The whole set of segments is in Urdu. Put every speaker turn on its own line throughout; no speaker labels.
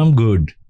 I'm good,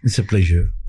It's a pleasure।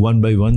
1 by 1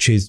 6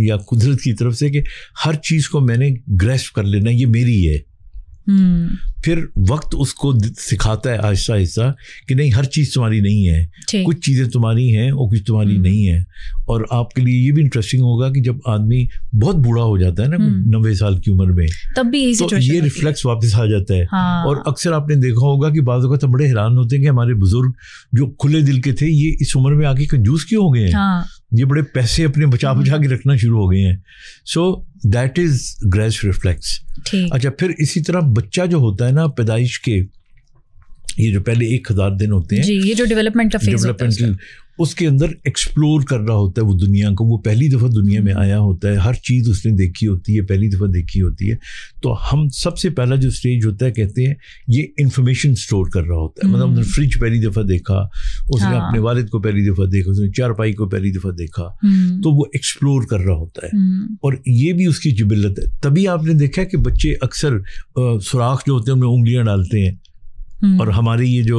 یا قدرت کی طرف سے کہ ہر چیز کو میں نے گریسپ کر لینا, یہ میری ہے. پھر وقت اس کو سکھاتا ہے آہستہ آہستہ کہ نہیں, ہر چیز تمہاری نہیں ہے, کچھ چیزیں تمہاری ہیں اور کچھ تمہاری نہیں ہیں. اور آپ کے لیے یہ بھی انٹرسٹنگ ہوگا کہ جب آدمی بہت بوڑھا ہو جاتا ہے نا 90 سال کی عمر میں,
تب بھی
تو یہ ریفلیکس واپس آ جاتا ہے. اور اکثر آپ نے دیکھا ہوگا کہ بعض اوقات بڑے حیران ہوتے ہیں کہ ہمارے بزرگ جو کھلے دل کے تھے یہ اس عمر میں آ کے کنجوس کیوں ہو گئے ہیں, یہ بڑے پیسے اپنے بچا کے رکھنا شروع ہو گئے ہیں. So that is grasp reflex. اچھا, پھر اسی طرح بچہ جو ہوتا ہے نا پیدائش کے, یہ جو پہلے 1000 دن ہوتے ہیں,
یہ جو ڈیولپمنٹ کا فیز ہوتا ہے,
اس کے اندر ایکسپلور کر رہا ہوتا ہے وہ دنیا کو. وہ پہلی دفعہ دنیا میں آیا ہوتا ہے, ہر چیز اس نے دیکھی ہوتی ہے, پہلی دفعہ دیکھی ہوتی ہے. تو ہم سب سے پہلا جو اسٹیج ہوتا ہے کہتے ہیں یہ انفارمیشن اسٹور کر رہا ہوتا ہے. مطلب نے فریج پہلی دفعہ دیکھا, اس نے اپنے والد کو پہلی دفعہ دیکھا, اس نے چارپائی کو پہلی دفعہ دیکھا, تو وہ ایکسپلور کر رہا ہوتا ہے. اور یہ بھی اس کی جبلت ہے. تبھی آپ نے دیکھا کہ بچے اکثر سوراخ جو ہوتے ہیں ان میں انگلیاں ڈالتے ہیں, اور ہمارے یہ جو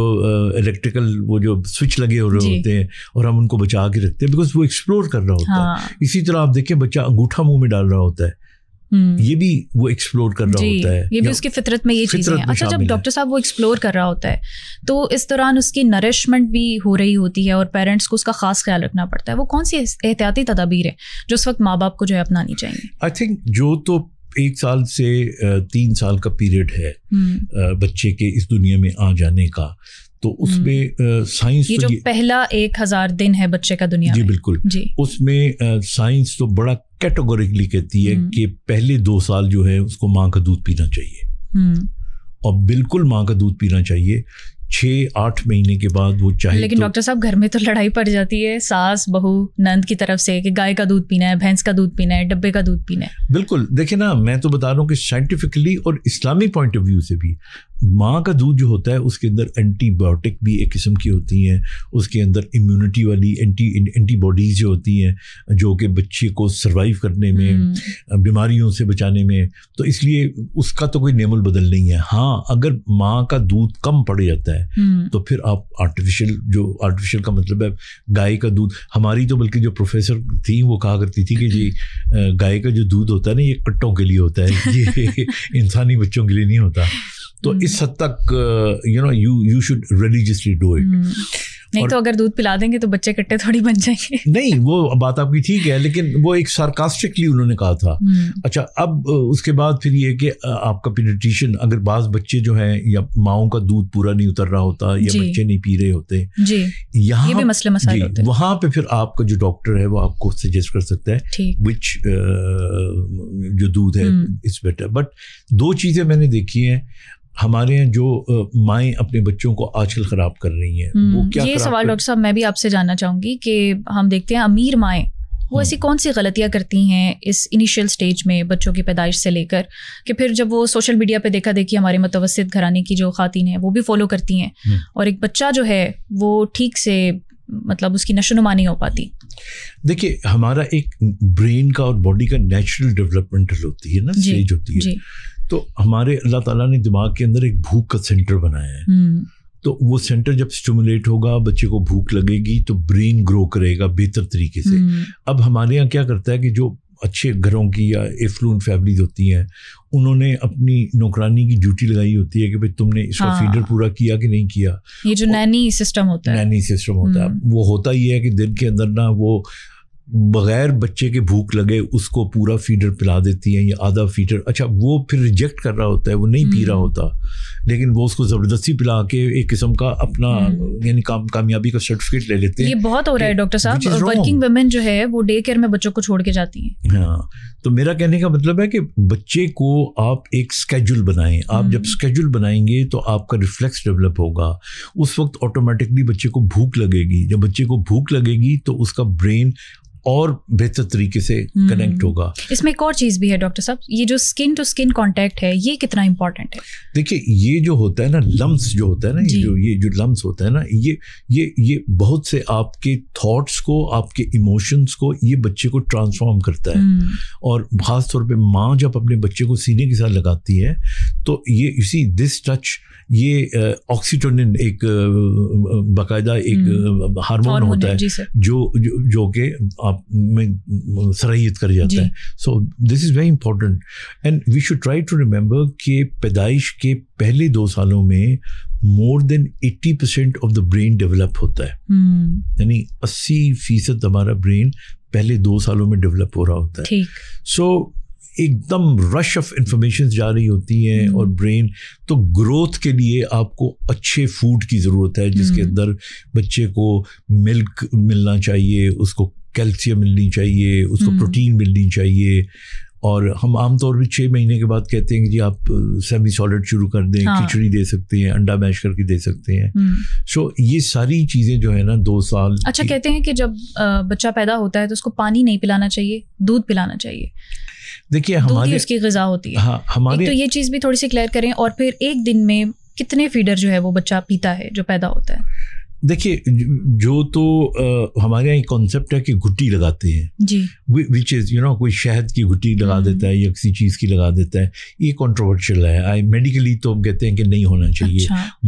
الیکٹریکل وہ جو سوئچ لگے ہو رہے ہوتے ہیں اور ہم ان کو بچا کے رکھتے ہیں بیکاز وہ ایکسپلور کر رہا ہوتا ہے. اسی طرح آپ دیکھیں بچہ انگوٹھا منہ میں ڈال رہا ہوتا ہے, یہ بھی وہ ایکسپلور کر رہا ہوتا ہے,
یہ بھی اس کی فطرت میں یہ چیزیں ہیں. اچھا, جب ڈاکٹر صاحب وہ ایکسپلور کر رہا ہوتا ہے تو اس دوران اس کی نرشمنٹ بھی ہو رہی ہوتی ہے اور پیرنٹس کو اس کا خاص خیال رکھنا پڑتا ہے. وہ کون سی احتیاطی تدابیر ہیں جو اس وقت ماں باپ کو جو ہے اپنانی چاہیے؟
آئی تھنک جو تو 1 سال سے 3 سال کا پیریڈ ہے بچے کے اس دنیا میں آ جانے کا, تو اس میں سائنس,
یہ جو پہلا 1000 دن ہے بچے کا دنیا
میں, جی بالکل, اس میں سائنس تو بڑا کیٹیگوریکلی کہتی ہے کہ پہلے 2 سال جو ہے اس کو ماں کا دودھ پینا چاہیے, اور بالکل ماں کا دودھ پینا چاہیے. 6-8 مہینے کے بعد وہ چاہے.
لیکن ڈاکٹر صاحب گھر میں تو لڑائی پڑ جاتی ہے ساس بہو نند کی طرف سے کہ گائے کا دودھ پینا ہے, بھینس کا دودھ پینا ہے, ڈبے کا دودھ پینا ہے.
بالکل, دیکھیں نا, میں تو بتا رہا ہوں کہ سائنٹیفکلی اور اسلامی پوائنٹ آف ویو سے بھی ماں کا دودھ جو ہوتا ہے اس کے اندر اینٹی بایوٹک بھی ایک قسم کی ہوتی ہیں, اس کے اندر امیونٹی والی اینٹی باڈیز جو ہوتی ہیں جو کہ بچے کو سروائیو کرنے میں, بیماریوں سے بچانے میں. تو اس لیے اس کا تو کوئی نعم البدل نہیں ہے. ہاں, اگر ماں کا دودھ کم پڑ جاتا ہے تو پھر آپ آرٹیفیشیل کا مطلب ہے گائے کا دودھ. ہماری تو بلکہ جو پروفیسر تھیں وہ کہا کرتی تھی کہ جی گائے کا جو دودھ ہوتا ہے نا یہ کٹوں کے لیے ہوتا ہے, یہ انسانی بچوں کے لیے نہیں ہوتا. تو اس حد تک you should religiously do it.
نہیں تو اگر دودھ پلا دیں گے تو بچے کٹے تھوڑی بن جائیں گے.
نہیں, وہ بات آپ کی ٹھیک ہے, لیکن وہ ایک سارکاسٹکلی انہوں نے کہا تھا. اچھا, اب اس کے بعد پھر یہ کہ آپ کا پیڈیٹریشین, اگر بعض بچے جو ہیں یا ماؤں کا دودھ پورا نہیں اتر رہا ہوتا یا بچے نہیں پی رہے ہوتے,
جی
یہاں
یہ بھی مسئلہ مسائل ہوتے ہیں,
وہاں پہ پھر آپ کا جو ڈاکٹر ہے وہ آپ کو سجیسٹ کر سکتا ہے وچ جو دودھ ہے از بیٹر. بٹ 2 چیزیں میں نے دیکھی ہیں ہمارے یہاں جو مائیں اپنے بچوں کو آج کل خراب کر رہی ہیں. وہ کیا
یہ سوال ڈاکٹر صاحب میں بھی آپ سے جاننا چاہوں گی کہ ہم دیکھتے ہیں امیر مائیں وہ ایسی کون سی غلطیاں کرتی ہیں اس انیشیل سٹیج میں بچوں کی پیدائش سے لے کر کہ پھر جب وہ سوشل میڈیا پہ دیکھا دیکھی ہمارے متوسط گھرانے کی جو خواتین ہیں وہ بھی فالو کرتی ہیں, اور ایک بچہ جو ہے وہ ٹھیک سے مطلب اس کی نشو نما نہیں ہو پاتی.
دیکھیے, ہمارا ایک برین کا اور باڈی کا نیچرل ڈیولپمنٹل ہوتی ہے نا, اسٹیج ہوتی ہے. تو ہمارے اللہ تعالیٰ نے دماغ کے اندر ایک بھوک کا سینٹر بنایا ہے. تو وہ سینٹر جب اسٹیمولیٹ ہوگا, بچے کو بھوک لگے گی تو برین گرو کرے گا بہتر طریقے سے. اب ہمارے یہاں کیا کرتا ہے کہ جو اچھے گھروں کی یا ایفلوئنٹ فیملیز ہوتی ہیں انہوں نے اپنی نوکرانی کی ڈیوٹی لگائی ہوتی ہے کہ بھائی تم نے اس کا فیڈر پورا کیا کہ نہیں کیا.
یہ جو نینی سسٹم ہوتا
ہے وہ ہوتا ہی ہے کہ دن کے اندر نا وہ بغیر بچے کے بھوک لگے اس کو پورا فیڈر پلا دیتی ہیں یا آدھا فیڈر. اچھا, وہ پھر ریجیکٹ کر رہا ہوتا ہے, وہ نہیں پی رہا ہوتا, لیکن وہ اس کو زبردستی پلا کے ایک قسم کا اپنا یعنی کامیابی کا سرٹیفکیٹ لے لیتے ہیں.
یہ بہت ہو رہا ہے ڈاکٹر صاحب, ورکنگ ویمن جو ہے وہ ڈے کیئر میں بچوں کو چھوڑ کے جاتی ہیں.
ہاں, تو میرا کہنے کا مطلب ہے کہ بچے کو آپ ایک اسکیجول بنائیں. آپ جب اسکیجول بنائیں گے تو آپ کا ریفلیکس ڈیولپ ہوگا. اس وقت آٹومیٹکلی بچے کو بھوک لگے گی. جب بچے کو بھوک لگے گی تو اس کا برین اور بہتر طریقے سے کنیکٹ ہوگا.
اس میں ایک اور چیز بھی ہے ڈاکٹر صاحب, یہ جو اسکن ٹو اسکن کانٹیکٹ ہے یہ کتنا امپورٹنٹ ہے؟
دیکھیے, یہ جو ہوتا ہے نا لمس جو ہوتا ہے نا, یہ جو لمس ہوتا ہے نا, یہ بہت سے آپ کے تھاٹس کو, آپ کے ایموشنس کو یہ بچے کو ٹرانسفارم کرتا ہے. اور خاص طور پہ ماں جب اپنے بچے کو سینے کے ساتھ لگاتی ہے
تو یہ اسی دس ٹچ یہ آکسیٹونن ایک باقاعدہ ایک ہارمون ہوتا ہے جو کہ آپ میں صلاحیت کر جاتا ہے. So this is very important and we should try to remember کہ پیدائش کے پہلے 2 سالوں میں more than 80% of the brain develop ہوتا ہے. یعنی 80% ہمارا برین پہلے 2 سالوں میں ڈیولپ ہو رہا ہوتا ہے. سو ایک دم رش آف انفارمیشن جا رہی ہوتی ہیں اور برین تو گروتھ کے لیے آپ کو اچھے فوڈ کی ضرورت ہے جس کے اندر بچے کو ملک ملنا چاہیے, اس کو کیلشیم ملنی چاہیے, اس کو پروٹین ملنی چاہیے. اور ہم عام طور پہ 6 مہینے کے بعد کہتے ہیں کہ جی آپ سیمی سالڈ شروع کر دیں, کھچڑی دے سکتے ہیں, انڈا میش کر کے دے سکتے ہیں. سو یہ ساری چیزیں جو ہے نا 2 سال.
اچھا کہتے ہیں کہ جب بچہ پیدا ہوتا ہے تو اس کو پانی نہیں پلانا چاہیے, دودھ پلانا چاہیے.
دیکھیے ہماری
اس کی غذا ہوتی ہے.
ہاں ہمارے
تو یہ چیز بھی تھوڑی سی کلیئر کریں. اور پھر ایک دن میں کتنے فیڈر جو ہے وہ بچہ پیتا ہے جو پیدا ہوتا ہے؟
دیکھیے جو تو ہمارے یہاں ایک کانسیپٹ ہے کہ گھٹی لگاتے ہیں جی, وچ از کوئی شہد کی گھٹی لگا دیتا ہے یا کسی چیز کی لگا دیتا ہے. یہ کنٹروورشل ہے. میڈیکلی تو ہم کہتے ہیں کہ نہیں ہونا چاہیے.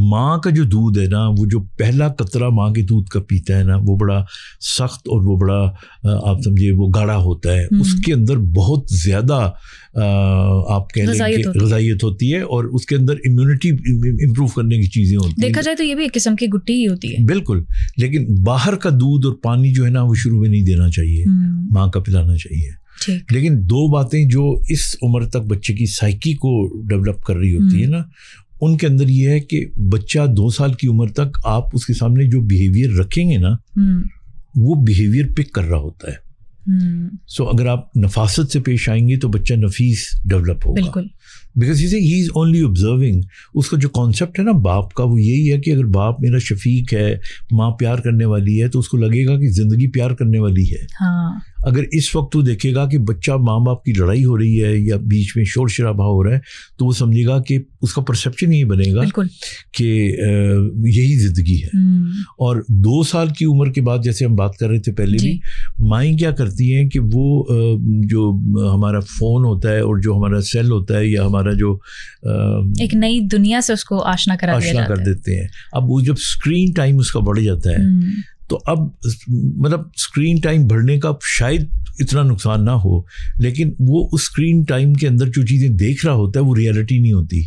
ماں کا جو دودھ ہے نا, وہ جو پہلا قطرہ ماں کے دودھ کا پیتا ہے نا, وہ بڑا سخت اور وہ بڑا آپ سمجھے وہ گاڑھا ہوتا ہے. اس کے اندر بہت زیادہ آپ کہہ لیں کہ غذائیت ہوتی ہے اور اس کے اندر امیونٹی امپروو کرنے کی چیزیں ہوتی ہیں.
دیکھا جائے تو یہ بھی ایک قسم کی گھٹی ہی ہوتی ہے.
بالکل. لیکن باہر کا دودھ اور پانی جو ہے نا وہ شروع میں نہیں دینا چاہیے, ماں کا پلانا چاہیے. لیکن 2 باتیں جو اس عمر تک بچے کی سائیکی کو ڈیولپ کر رہی ہوتی ہے نا, ان کے اندر یہ ہے کہ بچہ 2 سال کی عمر تک آپ اس کے سامنے جو بیہیویئر رکھیں گے نا, وہ بیہیویئر پک کر رہا ہوتا ہے. سو اگر آپ نفاست سے پیش آئیں گے تو بچہ نفیس ڈیولپ ہوگا. بالکل. Because he is only observing. اس کا جو کانسیپٹ ہے نا باپ کا, وہ یہی ہے کہ اگر باپ میرا شفیق ہے, ماں پیار کرنے والی ہے, تو اس کو لگے گا کہ زندگی پیار کرنے والی ہے. اگر اس وقت وہ دیکھے گا کہ بچہ ماں باپ کی لڑائی ہو رہی ہے یا بیچ میں شور شرابہ ہو رہا ہے, تو وہ سمجھے گا کہ اس کا پرسیپشن یہ بنے گا کہ یہی زندگی ہے. اور 2 سال کی عمر کے بعد, جیسے ہم بات کر رہے تھے پہلے بھی, مائیں کیا کرتی ہیں کہ وہ جو ہمارا فون ہوتا ہے اور جو ہمارا سیل ہوتا ہے یا ہمارا جو
ایک نئی دنیا سے اس کو آشنا کر
دیتے ہیں. اب وہ جب اسکرین ٹائم اس کا بڑھ جاتا ہے, تو اب مطلب اسکرین ٹائم بڑھنے کا شاید اتنا نقصان نہ ہو, لیکن وہ اس اسکرین ٹائم کے اندر جو چیزیں دیکھ رہا ہوتا ہے وہ ریئلٹی نہیں ہوتی.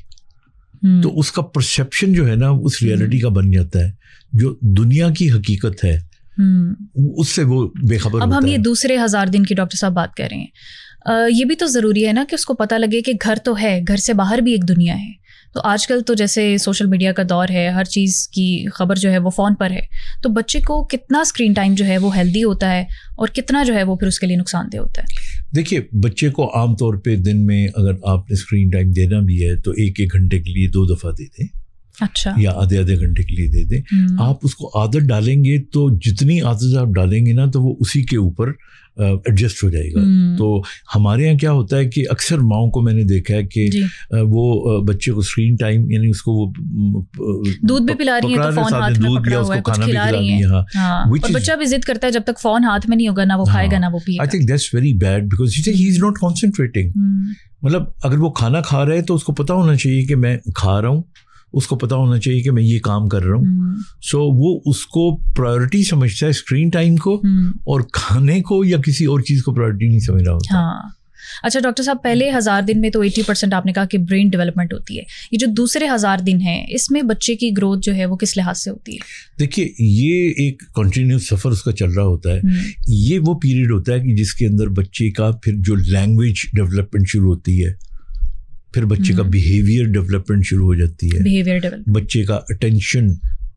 تو اس کا پرسیپشن جو ہے نا اس ریئلٹی کا بن جاتا ہے, جو دنیا کی حقیقت ہے اس سے وہ بے خبر ہوتا ہے.
اب ہم یہ دوسرے 1000 دن کی ڈاکٹر صاحب بات کر رہے ہیں, یہ بھی تو ضروری ہے نا کہ اس کو پتہ لگے کہ گھر تو ہے, گھر سے باہر بھی ایک دنیا ہے. تو آج کل تو جیسے سوشل میڈیا کا دور ہے, ہر چیز کی خبر جو ہے وہ فون پر ہے, تو بچے کو کتنا اسکرین ٹائم جو ہے وہ ہیلدی ہوتا ہے اور کتنا جو ہے وہ پھر اس کے لیے نقصان دہ ہوتا ہے؟
دیکھیے بچے کو عام طور پہ دن میں اگر آپ نے اسکرین ٹائم دینا بھی ہے تو 1 گھنٹے کے لیے 2 دفعہ دے دیں.
اچھا.
یا آدھے گھنٹے کے لیے دے دیں. آپ اس کو عادت ڈالیں گے تو جتنی عادت آپ ڈالیں گے نا تو وہ اسی کے اوپر ایڈجسٹ ہو جائے گا. تو ہمارے یہاں کیا ہوتا ہے کہ اکثر ماؤں کو میں نے دیکھا ہے کہ وہ بچے کو اسکرین ٹائم یعنی اس کو وہ
دودھ بھی پلا رہی ہیں تو فون ہاتھ میں پکڑا ہوا ہے, کچھ کھلا رہی ہیں, اور بچہ بھی ضد کرتا ہے جب تک فون ہاتھ میں نہیں ہوگا نہ وہ کھائے گا نہ وہ پیے گا.
I think that's very bad because he is not concentrating. مطلب اگر وہ کھانا کھا رہا ہے تو اس کو پتہ ہونا چاہیے کہ میں کھا رہا ہوں, اس کو پتہ ہونا چاہیے کہ میں یہ کام کر رہا ہوں. سو وہ اس کو پرائیورٹی سمجھتا ہے اسکرین ٹائم کو, اور کھانے کو یا کسی اور چیز کو پرائیورٹی نہیں سمجھ رہا ہوتا.
اچھا ڈاکٹر صاحب, پہلے 1000 دن میں تو 80% آپ نے کہا کہ برین ڈیولپمنٹ ہوتی ہے. یہ جو دوسرے 1000 دن ہیں اس میں بچے کی گروتھ جو ہے وہ کس لحاظ سے ہوتی ہے؟
دیکھیے یہ ایک کنٹینیوس سفر اس کا چل رہا ہوتا ہے. یہ وہ پیریڈ ہوتا ہے کہ جس کے اندر بچے کا پھر جو لینگویج ڈیولپمنٹ شروع ہوتی ہے, پھر بچے کا بیہیویئر ڈیولپمنٹ شروع ہو جاتی ہے, بچے کا اٹینشن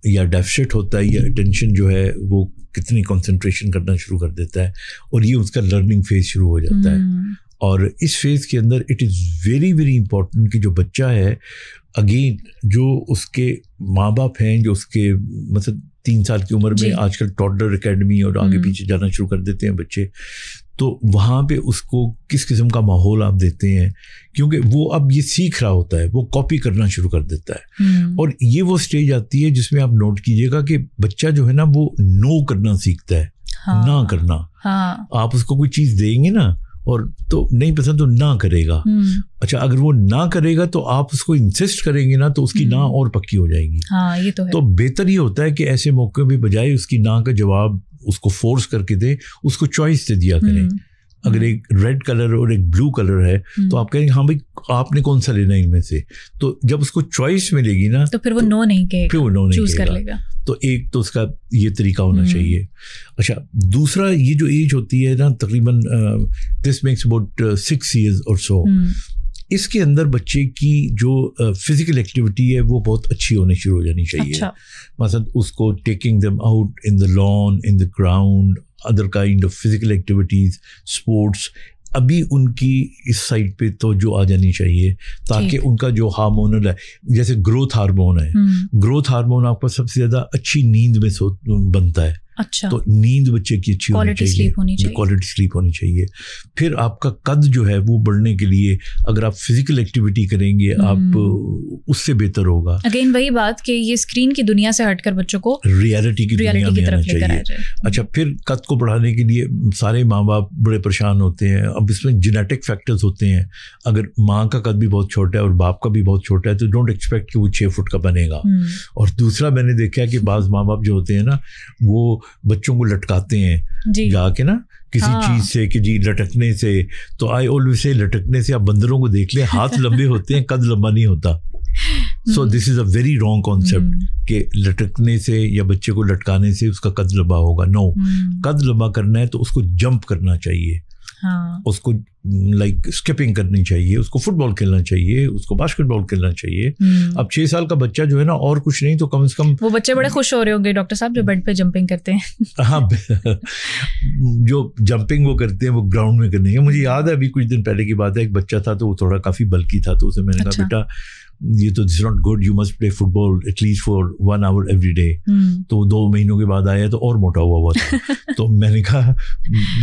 یا ڈیفیسٹ ہوتا ہے, یا اٹینشن جو ہے وہ کتنی کنسنٹریشن کرنا شروع کر دیتا ہے, اور یہ اس کا لرننگ فیز شروع ہو جاتا ہے. اور اس فیز کے اندر it is very very important کہ جو بچہ ہے اگین جو اس کے ماں باپ ہیں, جو اس کے مثلا 3 سال کی عمر میں آج کل ٹاڈلر اکیڈمی اور آگے پیچھے جانا شروع کر دیتے ہیں بچے, تو وہاں پہ اس کو کس قسم کا ماحول آپ دیتے ہیں, کیونکہ وہ اب یہ سیکھ رہا ہوتا ہے, وہ کاپی کرنا شروع کر دیتا ہے. اور یہ وہ اسٹیج آتی ہے جس میں آپ نوٹ کیجیے گا کہ بچہ جو ہے نا وہ نو کرنا سیکھتا ہے, نہ کرنا. آپ اس کو کوئی چیز دیں گے نا
اور تو نہیں پسند تو نہ کرے گا. اچھا اگر وہ نہ کرے گا تو آپ اس کو انسسٹ کریں گے نا تو اس کی نہ اور پکی ہو جائے گی.
ہاں یہ تو ہے.
تو بہتر یہ ہوتا ہے کہ ایسے موقع پہ بجائے اس کی نہ کا جواب اس کو فورس کر کے دے, اس کو چوائس دے دیا کریں. اگر ایک ریڈ کلر اور ایک بلو کلر ہے تو آپ کہیں گے ہاں بھائی آپ نے کون سا لینا ہے ان میں سے, تو جب اس کو چوائس ملے گی نا
تو پھر وہ نو نہیں کہے گا,
پھر وہ نو نہیں
چوز
کہے
کر لے گا.
تو ایک تو اس کا یہ طریقہ ہونا چاہیے. اچھا دوسرا یہ جو ایج ہوتی ہے نا تقریباً دس میکس اباؤٹ 6 years اور سو, اس کے اندر بچے کی جو فزیکل ایکٹیویٹی ہے وہ بہت اچھی ہونی شروع ہو جانی چاہیے. مثلا اس کو taking them out in the lawn, in the ground, other kind of physical activities, sports. ابھی ان کی اس سائڈ پہ توجہ آ جانی چاہیے تاکہ ان کا جو ہارمونل ہے, جیسے گروتھ ہارمون ہے, گروتھ ہارمون آپ کا سب سے زیادہ اچھی نیند میں بنتا ہے.
اچھا
تو نیند بچے کی اچھی ہونی چاہیے, کوالٹی سلیپ ہونی چاہیے. پھر آپ کا قد جو ہے وہ بڑھنے کے لیے اگر آپ فزیکل ایکٹیویٹی کریں گے آپ اس سے بہتر ہوگا.
اگین وہی بات کہ یہ اسکرین کی دنیا سے ہٹ کر بچوں کو
ریالٹی کی دنیا میں آنا چاہیے. اچھا پھر قد کو بڑھانے کے لیے سارے ماں باپ بڑے پریشان ہوتے ہیں. اب اس میں جینیٹک فیکٹرز ہوتے ہیں. اگر ماں کا قد بھی بہت چھوٹا ہے اور باپ کا بھی بہت چھوٹا ہے تو ڈونٹ ایکسپیکٹ کہ وہ 6 فٹ کا بنے گا. اور دوسرا میں نے دیکھا کہ بعض ماں باپ جو ہوتے ہیں نا وہ بچوں کو لٹکاتے ہیں جا کے نا کسی چیز سے کہ جی لٹکنے سے. تو آئی آلویز سے لٹکنے سے آپ بندروں کو دیکھ لیں, ہاتھ لمبے ہوتے ہیں, قد لمبا نہیں ہوتا. سو this is a very wrong concept کہ لٹکنے سے یا بچے کو لٹکانے سے اس کا قد لمبا ہوگا. نو, قد لمبا کرنا ہے تو اس کو جمپ کرنا چاہیے, اس کو لائک اسکپنگ کرنی چاہیے, اس کو فٹ بال کھیلنا چاہیے, اس کو باسکٹ بال کھیلنا چاہیے. اب 6 سال کا بچہ جو ہے نا اور کچھ نہیں تو کم از کم
وہ بچے بڑے خوش ہو رہے ہوں گے ڈاکٹر صاحب جو بیڈ پہ جمپنگ کرتے ہیں.
ہاں جو جمپنگ وہ کرتے ہیں وہ گراؤنڈ میں کرنے. مجھے یاد ہے ابھی کچھ دن پہلے کی بات ہے, ایک بچہ تھا تو وہ تھوڑا کافی بلکی تھا, تو اسے میں نے کہا بیٹا یہ تو this not good, you must play football at least for 1 hour every day. تو 2 مہینوں کے بعد آیا تو اور موٹا ہوا تھا. تو میں نے کہا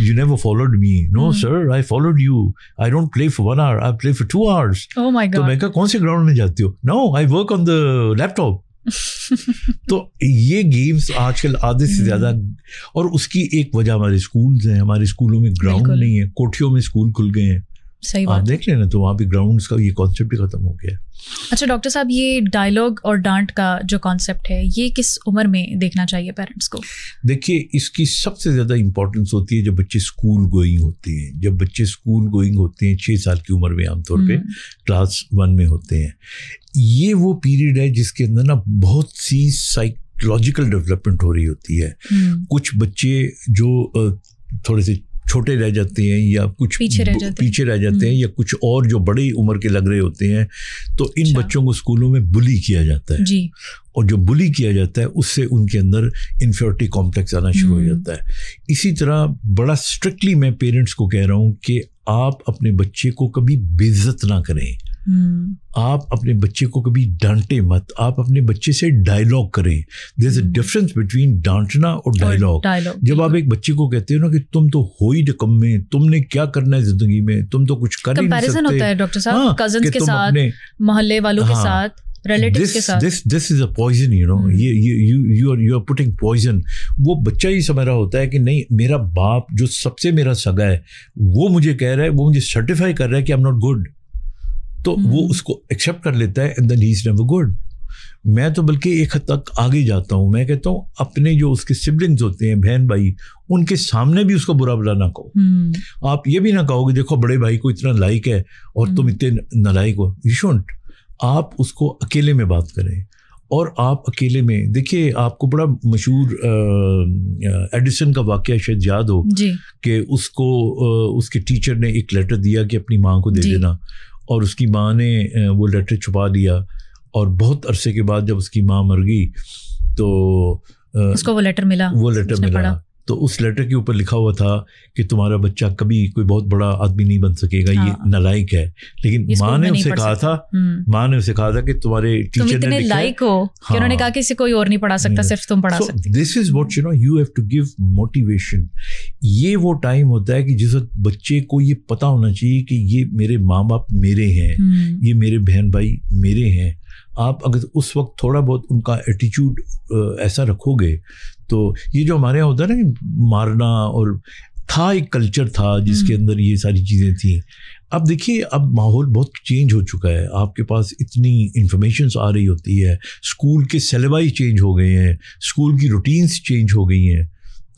you never followed me. No sir I followed you, I don't play for 1 hour, I play for 2 hours. تو میں کہا کون سے گراؤنڈ میں جاتے ہو؟ نو I work on the leap top. تو یہ گیمس آج کل آدھے سے زیادہ, اور اس کی ایک وجہ ہمارے اسکولز ہیں. ہمارے اسکولوں میں گراؤنڈ نہیں ہے, کوٹھیوں میں اسکول کھل گئے ہیں. آپ دیکھ لیں نا تو وہاں پہ گراؤنڈس کا یہ کانسیپٹ بھی ختم ہو گیا.
اچھا ڈاکٹر صاحب یہ ڈائلاگ اور ڈانٹ کا جو کانسیپٹ ہے یہ کس عمر میں دیکھنا چاہیے پیرنٹس کو؟
دیکھیے اس کی سب سے زیادہ امپورٹنس ہوتی ہے جب بچے اسکول گوئنگ ہوتے ہیں. جب بچے اسکول گوئنگ ہوتے ہیں 6 سال کی عمر میں, عام طور پہ کلاس 1 میں ہوتے ہیں, یہ وہ پیریڈ ہے جس کے اندر نا بہت سی سائیکولوجیکل ڈیولپمنٹ ہو رہی ہوتی ہے. کچھ بچے جو تھوڑے سے چھوٹے رہ جاتے ہیں یا کچھ پیچھے رہ جاتے ہیں یا کچھ اور جو بڑی عمر کے لگ رہے ہوتے ہیں, تو ان بچوں کو اسکولوں میں بلی کیا جاتا ہے جی. اور جو بلی کیا جاتا ہے اس سے ان کے اندر انفیریٹی کمپلیکس آنا شروع ہو جاتا ہے. اسی طرح بڑا اسٹرکٹلی میں پیرنٹس کو کہہ رہا ہوں کہ آپ اپنے بچے کو کبھی بے عزت نہ کریں, آپ اپنے بچے کو کبھی ڈانٹے مت, آپ اپنے بچے سے ڈائلاگ کریں. دیر از اے ڈفرنس بٹوین ڈانٹنا اور ڈائلاگ. جب آپ ایک بچے کو کہتے ہو نا کہ تم تو ہو ہی نکمے, تم نے کیا کرنا ہے زندگی میں, تم تو کچھ کر ہی نہیں سکتے.
ہوتا ہے ڈاکٹر صاحب کزنس کے ساتھ, محلے والوں کے ساتھ, ریلیٹیوز کے ساتھ.
This is a poison, you know. You are putting poison. وہ بچہ ہی سمجھ رہا ہوتا ہے کہ نہیں میرا باپ جو سب سے میرا سگا ہے وہ مجھے کہہ رہا ہے, وہ مجھے سرٹیفائی کر رہا ہے کہ I'm not good. تو وہ اس کو ایکسیپٹ کر لیتا ہے and then he is never good. میں تو بلکہ ایک حد تک آگے جاتا ہوں, میں کہتا ہوں اپنے جو اس کے سبلنگز ہوتے ہیں, بہن بھائی, ان کے سامنے بھی اس کو برا بلا نہ کہو. آپ یہ بھی نہ کہو کہ دیکھو بڑے بھائی کو اتنا لائق ہے اور تم اتنے نالائق ہو. You shouldn't. آپ اس کو اکیلے میں بات کریں, اور آپ اکیلے میں دیکھیے. آپ کو بڑا مشہور ایڈیسن کا واقعہ شاید یاد ہو کہ اس کو اس کے ٹیچر نے ایک لیٹر دیا کہ اپنی ماں کو دے دینا, اور اس کی ماں نے وہ لیٹر چھپا لیا, اور بہت عرصے کے بعد جب اس کی ماں مر گئی تو
اس کو وہ لیٹر ملا.
تو اس لیٹر کے اوپر لکھا ہوا تھا کہ تمہارا بچہ کبھی کوئی بہت بڑا آدمی نہیں بن سکے گا, یہ نالائق ہے. لیکن ماں نے اسے کہا تھا کہ تمہارے ٹیچر نے
لائق ہو کہ انہوں نے کہا کہ اسے کوئی اور نہیں پڑھا سکتا, صرف تم پڑھا سکتے.
This is what you know, you have to give motivation. یہ وہ ٹائم ہوتا ہے کہ جس وقت بچے کو یہ پتا ہونا چاہیے کہ یہ میرے ماں باپ میرے ہیں, یہ میرے بہن بھائی میرے ہیں. آپ اگر اس وقت تھوڑا بہت ان کا ایٹیچیوڈ ایسا رکھو گے تو یہ جو ہمارے یہاں ہوتا ہے نا مارنا, اور
تھا ایک کلچر تھا جس کے اندر یہ ساری چیزیں تھیں. اب دیکھیے اب ماحول بہت چینج ہو چکا ہے, آپ کے پاس اتنی انفارمیشنس آ رہی ہوتی ہے, اسکول کے سلیبائی چینج ہو گئے ہیں, اسکول کی روٹینس چینج ہو گئی ہیں.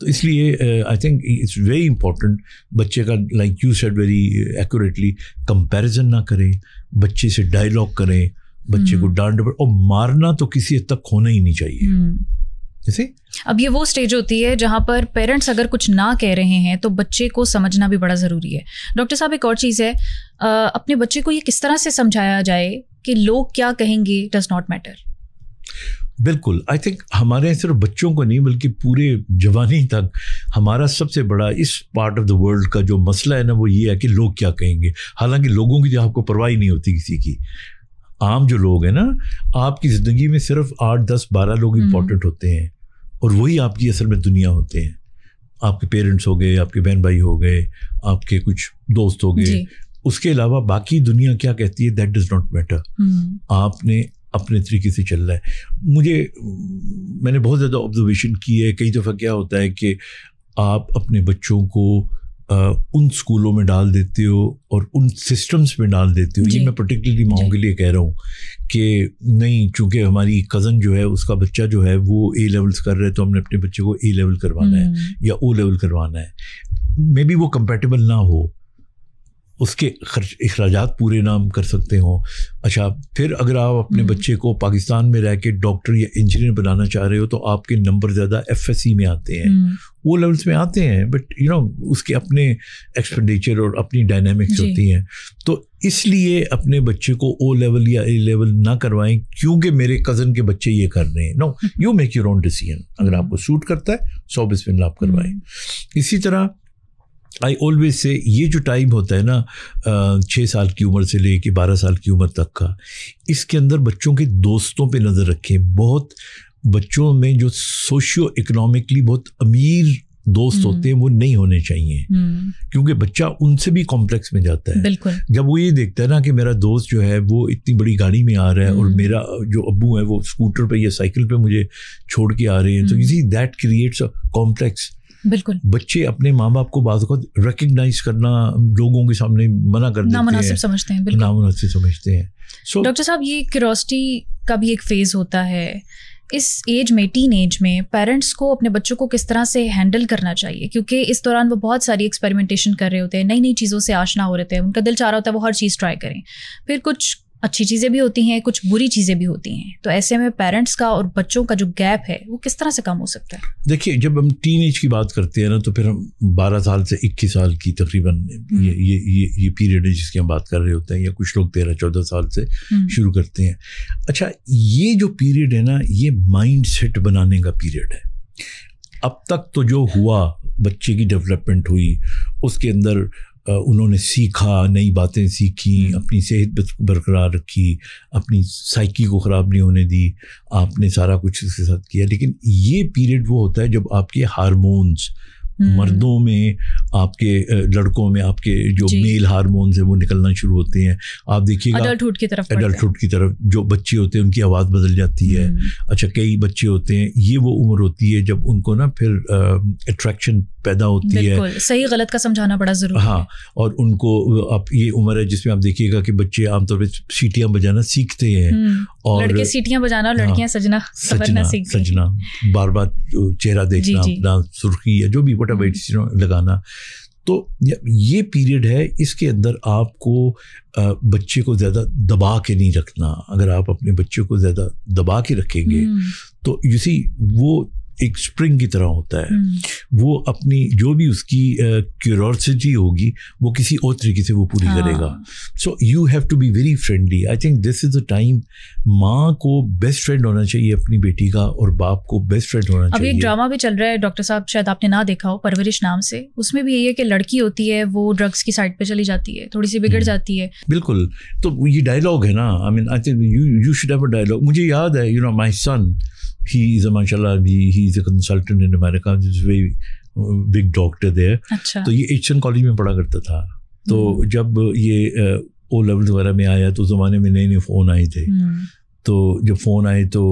تو اس لیے I think it's very important بچے کا, like you said very accurately, comparison نہ کریں, بچے سے ڈائلاگ کریں, بچے کو ڈانٹ اور مارنا تو کسی حد تک ہونا ہی نہیں چاہیے. جیسے
اب یہ وہ سٹیج ہوتی ہے جہاں پر پیرنٹس اگر کچھ نہ کہہ رہے ہیں تو بچے کو سمجھنا بھی بڑا ضروری ہے. ڈاکٹر صاحب ایک اور چیز ہے, اپنے بچے کو یہ کس طرح سے سمجھایا جائے کہ لوگ کیا کہیں گے ڈز ناٹ میٹر.
بالکل, آئی تھنک ہمارے صرف بچوں کو نہیں بلکہ پورے جوانی تک ہمارا سب سے بڑا اس پارٹ آف دا ورلڈ کا جو مسئلہ ہے نا وہ یہ ہے کہ لوگ کیا کہیں گے. حالانکہ لوگوں کی جو آپ کو پرواہ نہیں ہوتی کسی کی. عام جو لوگ ہیں نا, آپ کی زندگی میں صرف 8, 10, 12 لوگ امپورٹنٹ ہوتے ہیں اور وہی آپ کی اصل میں دنیا ہوتے ہیں. آپ کے پیرنٹس ہو گئے, آپ کے بہن بھائی ہو گئے, آپ کے کچھ دوست ہو گئے, اس کے علاوہ باقی دنیا کیا کہتی ہے دیٹ ڈز ناٹ میٹر. آپ نے اپنے طریقے سے چل رہا ہے. میں نے بہت زیادہ آبزرویشن کی ہے. کئی دفعہ کیا ہوتا ہے کہ آپ اپنے بچوں کو ان اسکولوں میں ڈال دیتے ہو اور ان سسٹمز میں ڈال دیتے ہو. یہ میں پرٹیکولرلی ماؤں کے لیے کہہ رہا ہوں کہ نہیں, چونکہ ہماری کزن جو ہے اس کا بچہ جو ہے وہ A لیولس کر رہا ہے تو ہم نے اپنے بچے کو A لیول کروانا ہے یا O لیول کروانا ہے. مے بی وہ کمپیٹیبل نہ ہو, اس کے اخراجات پورے نہ کر سکتے ہوں. اچھا, پھر اگر آپ اپنے بچے کو پاکستان میں رہ کے ڈاکٹر یا انجینئر بنانا چاہ رہے ہو تو آپ کے نمبر زیادہ FSC میں آتے ہیں, وہ لیولس میں آتے ہیں, بٹ اس کے اپنے ایکسپینڈیچر اور اپنی ڈائنامکس ہوتی ہیں. تو اس لیے اپنے بچے کو O لیول یا A لیول نہ کروائیں کیونکہ میرے کزن کے بچے یہ کر رہے ہیں. No, you make your own decision. اگر آپ کو سوٹ کرتا ہے 100 بسم اللہ آپ کروائیں. اسی طرح آئی آلویز سے یہ جو ٹائم ہوتا ہے نا 6 سال کی عمر سے لے کے 12 سال کی عمر تک کا, اس کے اندر بچوں کے دوستوں پہ نظر رکھیں. بہت بچوں میں جو سوشیو اکنامکلی بہت امیر دوست ہوتے ہیں وہ نہیں ہونے چاہیے, کیونکہ بچہ ان سے بھی کمپلیکس میں جاتا ہے. جب وہ یہ دیکھتا ہے نا کہ میرا دوست جو ہے وہ اتنی بڑی گاڑی میں آ رہا ہے اور میرا جو ابو ہے وہ اسکوٹر پہ یا سائیکل پہ مجھے چھوڑ کے آ رہے ہیں, تو you see that creates a complex.
بالکل,
بچے اپنے ماں باپ کو بعض اوقات ریکگنائز کرنا لوگوں کے سامنے منع کر دیتے ہیں,
نامناسب سمجھتے ہیں. بالکل
نامناسب سمجھتے ہیں.
ڈاکٹر صاحب یہ کیوریوسٹی کا بھی ایک فیز ہوتا ہے. اس ایج میں, ٹین ایج میں, پیرنٹس کو اپنے بچوں کو کس طرح سے ہینڈل کرنا چاہیے, کیونکہ اس دوران وہ بہت ساری ایکسپیریمنٹیشن کر رہے ہوتے ہیں, نئی نئی چیزوں سے آشنا ہو رہے ہیں, ان کا دل چاہ رہا ہوتا ہے وہ ہر چیز ٹرائی کریں. پھر کچھ اچھی چیزیں بھی ہوتی ہیں, کچھ بری چیزیں بھی ہوتی ہیں. تو ایسے میں پیرنٹس کا اور بچوں کا جو گیپ ہے وہ کس طرح سے کم ہو سکتا ہے؟
دیکھیے, جب ہم ٹین ایج کی بات کرتے ہیں نا تو پھر ہم 12 سال سے 21 سال کی تقریباً یہ پیریڈ ہے جس کی ہم بات کر رہے ہوتے ہیں, یا کچھ لوگ 13-14 سال سے شروع کرتے ہیں. اچھا, یہ جو پیریڈ ہے نا یہ مائنڈ سیٹ بنانے کا پیریڈ ہے. اب تک تو جو ہوا, بچے کی ڈیولپمنٹ ہوئی, اس کے اندر انہوں نے سیکھا, نئی باتیں سیکھیں, اپنی صحت برقرار رکھی, اپنی سائیکی کو خراب نہیں ہونے دی, آپ نے سارا کچھ اس کے ساتھ کیا. لیکن یہ پیریڈ وہ ہوتا ہے جب آپ کے ہارمونز مردوں میں, آپ کے لڑکوں میں آپ کے جو میل ہارمونز ہیں وہ نکلنا شروع ہوتے ہیں. آپ دیکھیے گا ایڈلٹہوڈ کی طرف جو بچے ہوتے ہیں ان کی آواز بدل جاتی ہے. اچھا, کئی بچے ہوتے ہیں, یہ وہ عمر ہوتی ہے جب ان کو نا پھر اٹریکشن پیدا ہوتی ہے.
صحیح غلط کا سمجھانا بڑا ضروری ہے.
ہاں, اور ان کو اب یہ عمر ہے جس میں آپ دیکھیے گا کہ بچے عام طور پہ سیٹیاں بجانا سیکھتے ہیں, اور
لڑکے سیٹیاں بجانا, لڑکیاں سجنا,
بار بار چہرہ دیکھنا اپنا, سرخی یا جو بھی لگانا. تو یہ پیریڈ ہے, اس کے اندر آپ کو بچے کو زیادہ دبا کے نہیں رکھنا. اگر آپ اپنے بچے کو زیادہ دبا کے رکھیں گے تو یو سی وہ ایک اسپرنگ کی طرح ہوتا ہے, وہ اپنی جو بھی اس کی کیوریوسٹی ہوگی وہ کسی اور طریقے سے وہ پوری کرے گا. So you have to be very friendly. I think this is a time ماں کو بیسٹ فرینڈ ہونا چاہیے اپنی بیٹی کا, اور باپ کو بیسٹ فرینڈ ہونا چاہیے.
اب ایک ڈرامہ بھی چل رہا ہے ڈاکٹر صاحب, شاید آپ نے نہ دیکھا ہو, پرورش نام سے. اس میں بھی یہی ہے کہ لڑکی ہوتی ہے وہ ڈرگس کی سائڈ پہ چلی جاتی ہے, تھوڑی سی بگڑ جاتی ہے.
بالکل, تو یہ ڈائلاگ ہے نا, I mean I think you should have a dialogue. مجھے یاد ہے, you know my son, he is a mashallah, he is a consultant in America, he's a very big doctor there. تو یہ ایچن کالج میں پڑھا کرتا تھا. تو جب یہ او لیول وغیرہ میں آیا تو زمانے میں نئے نئے فون آئے تھے. تو جب فون آئے تو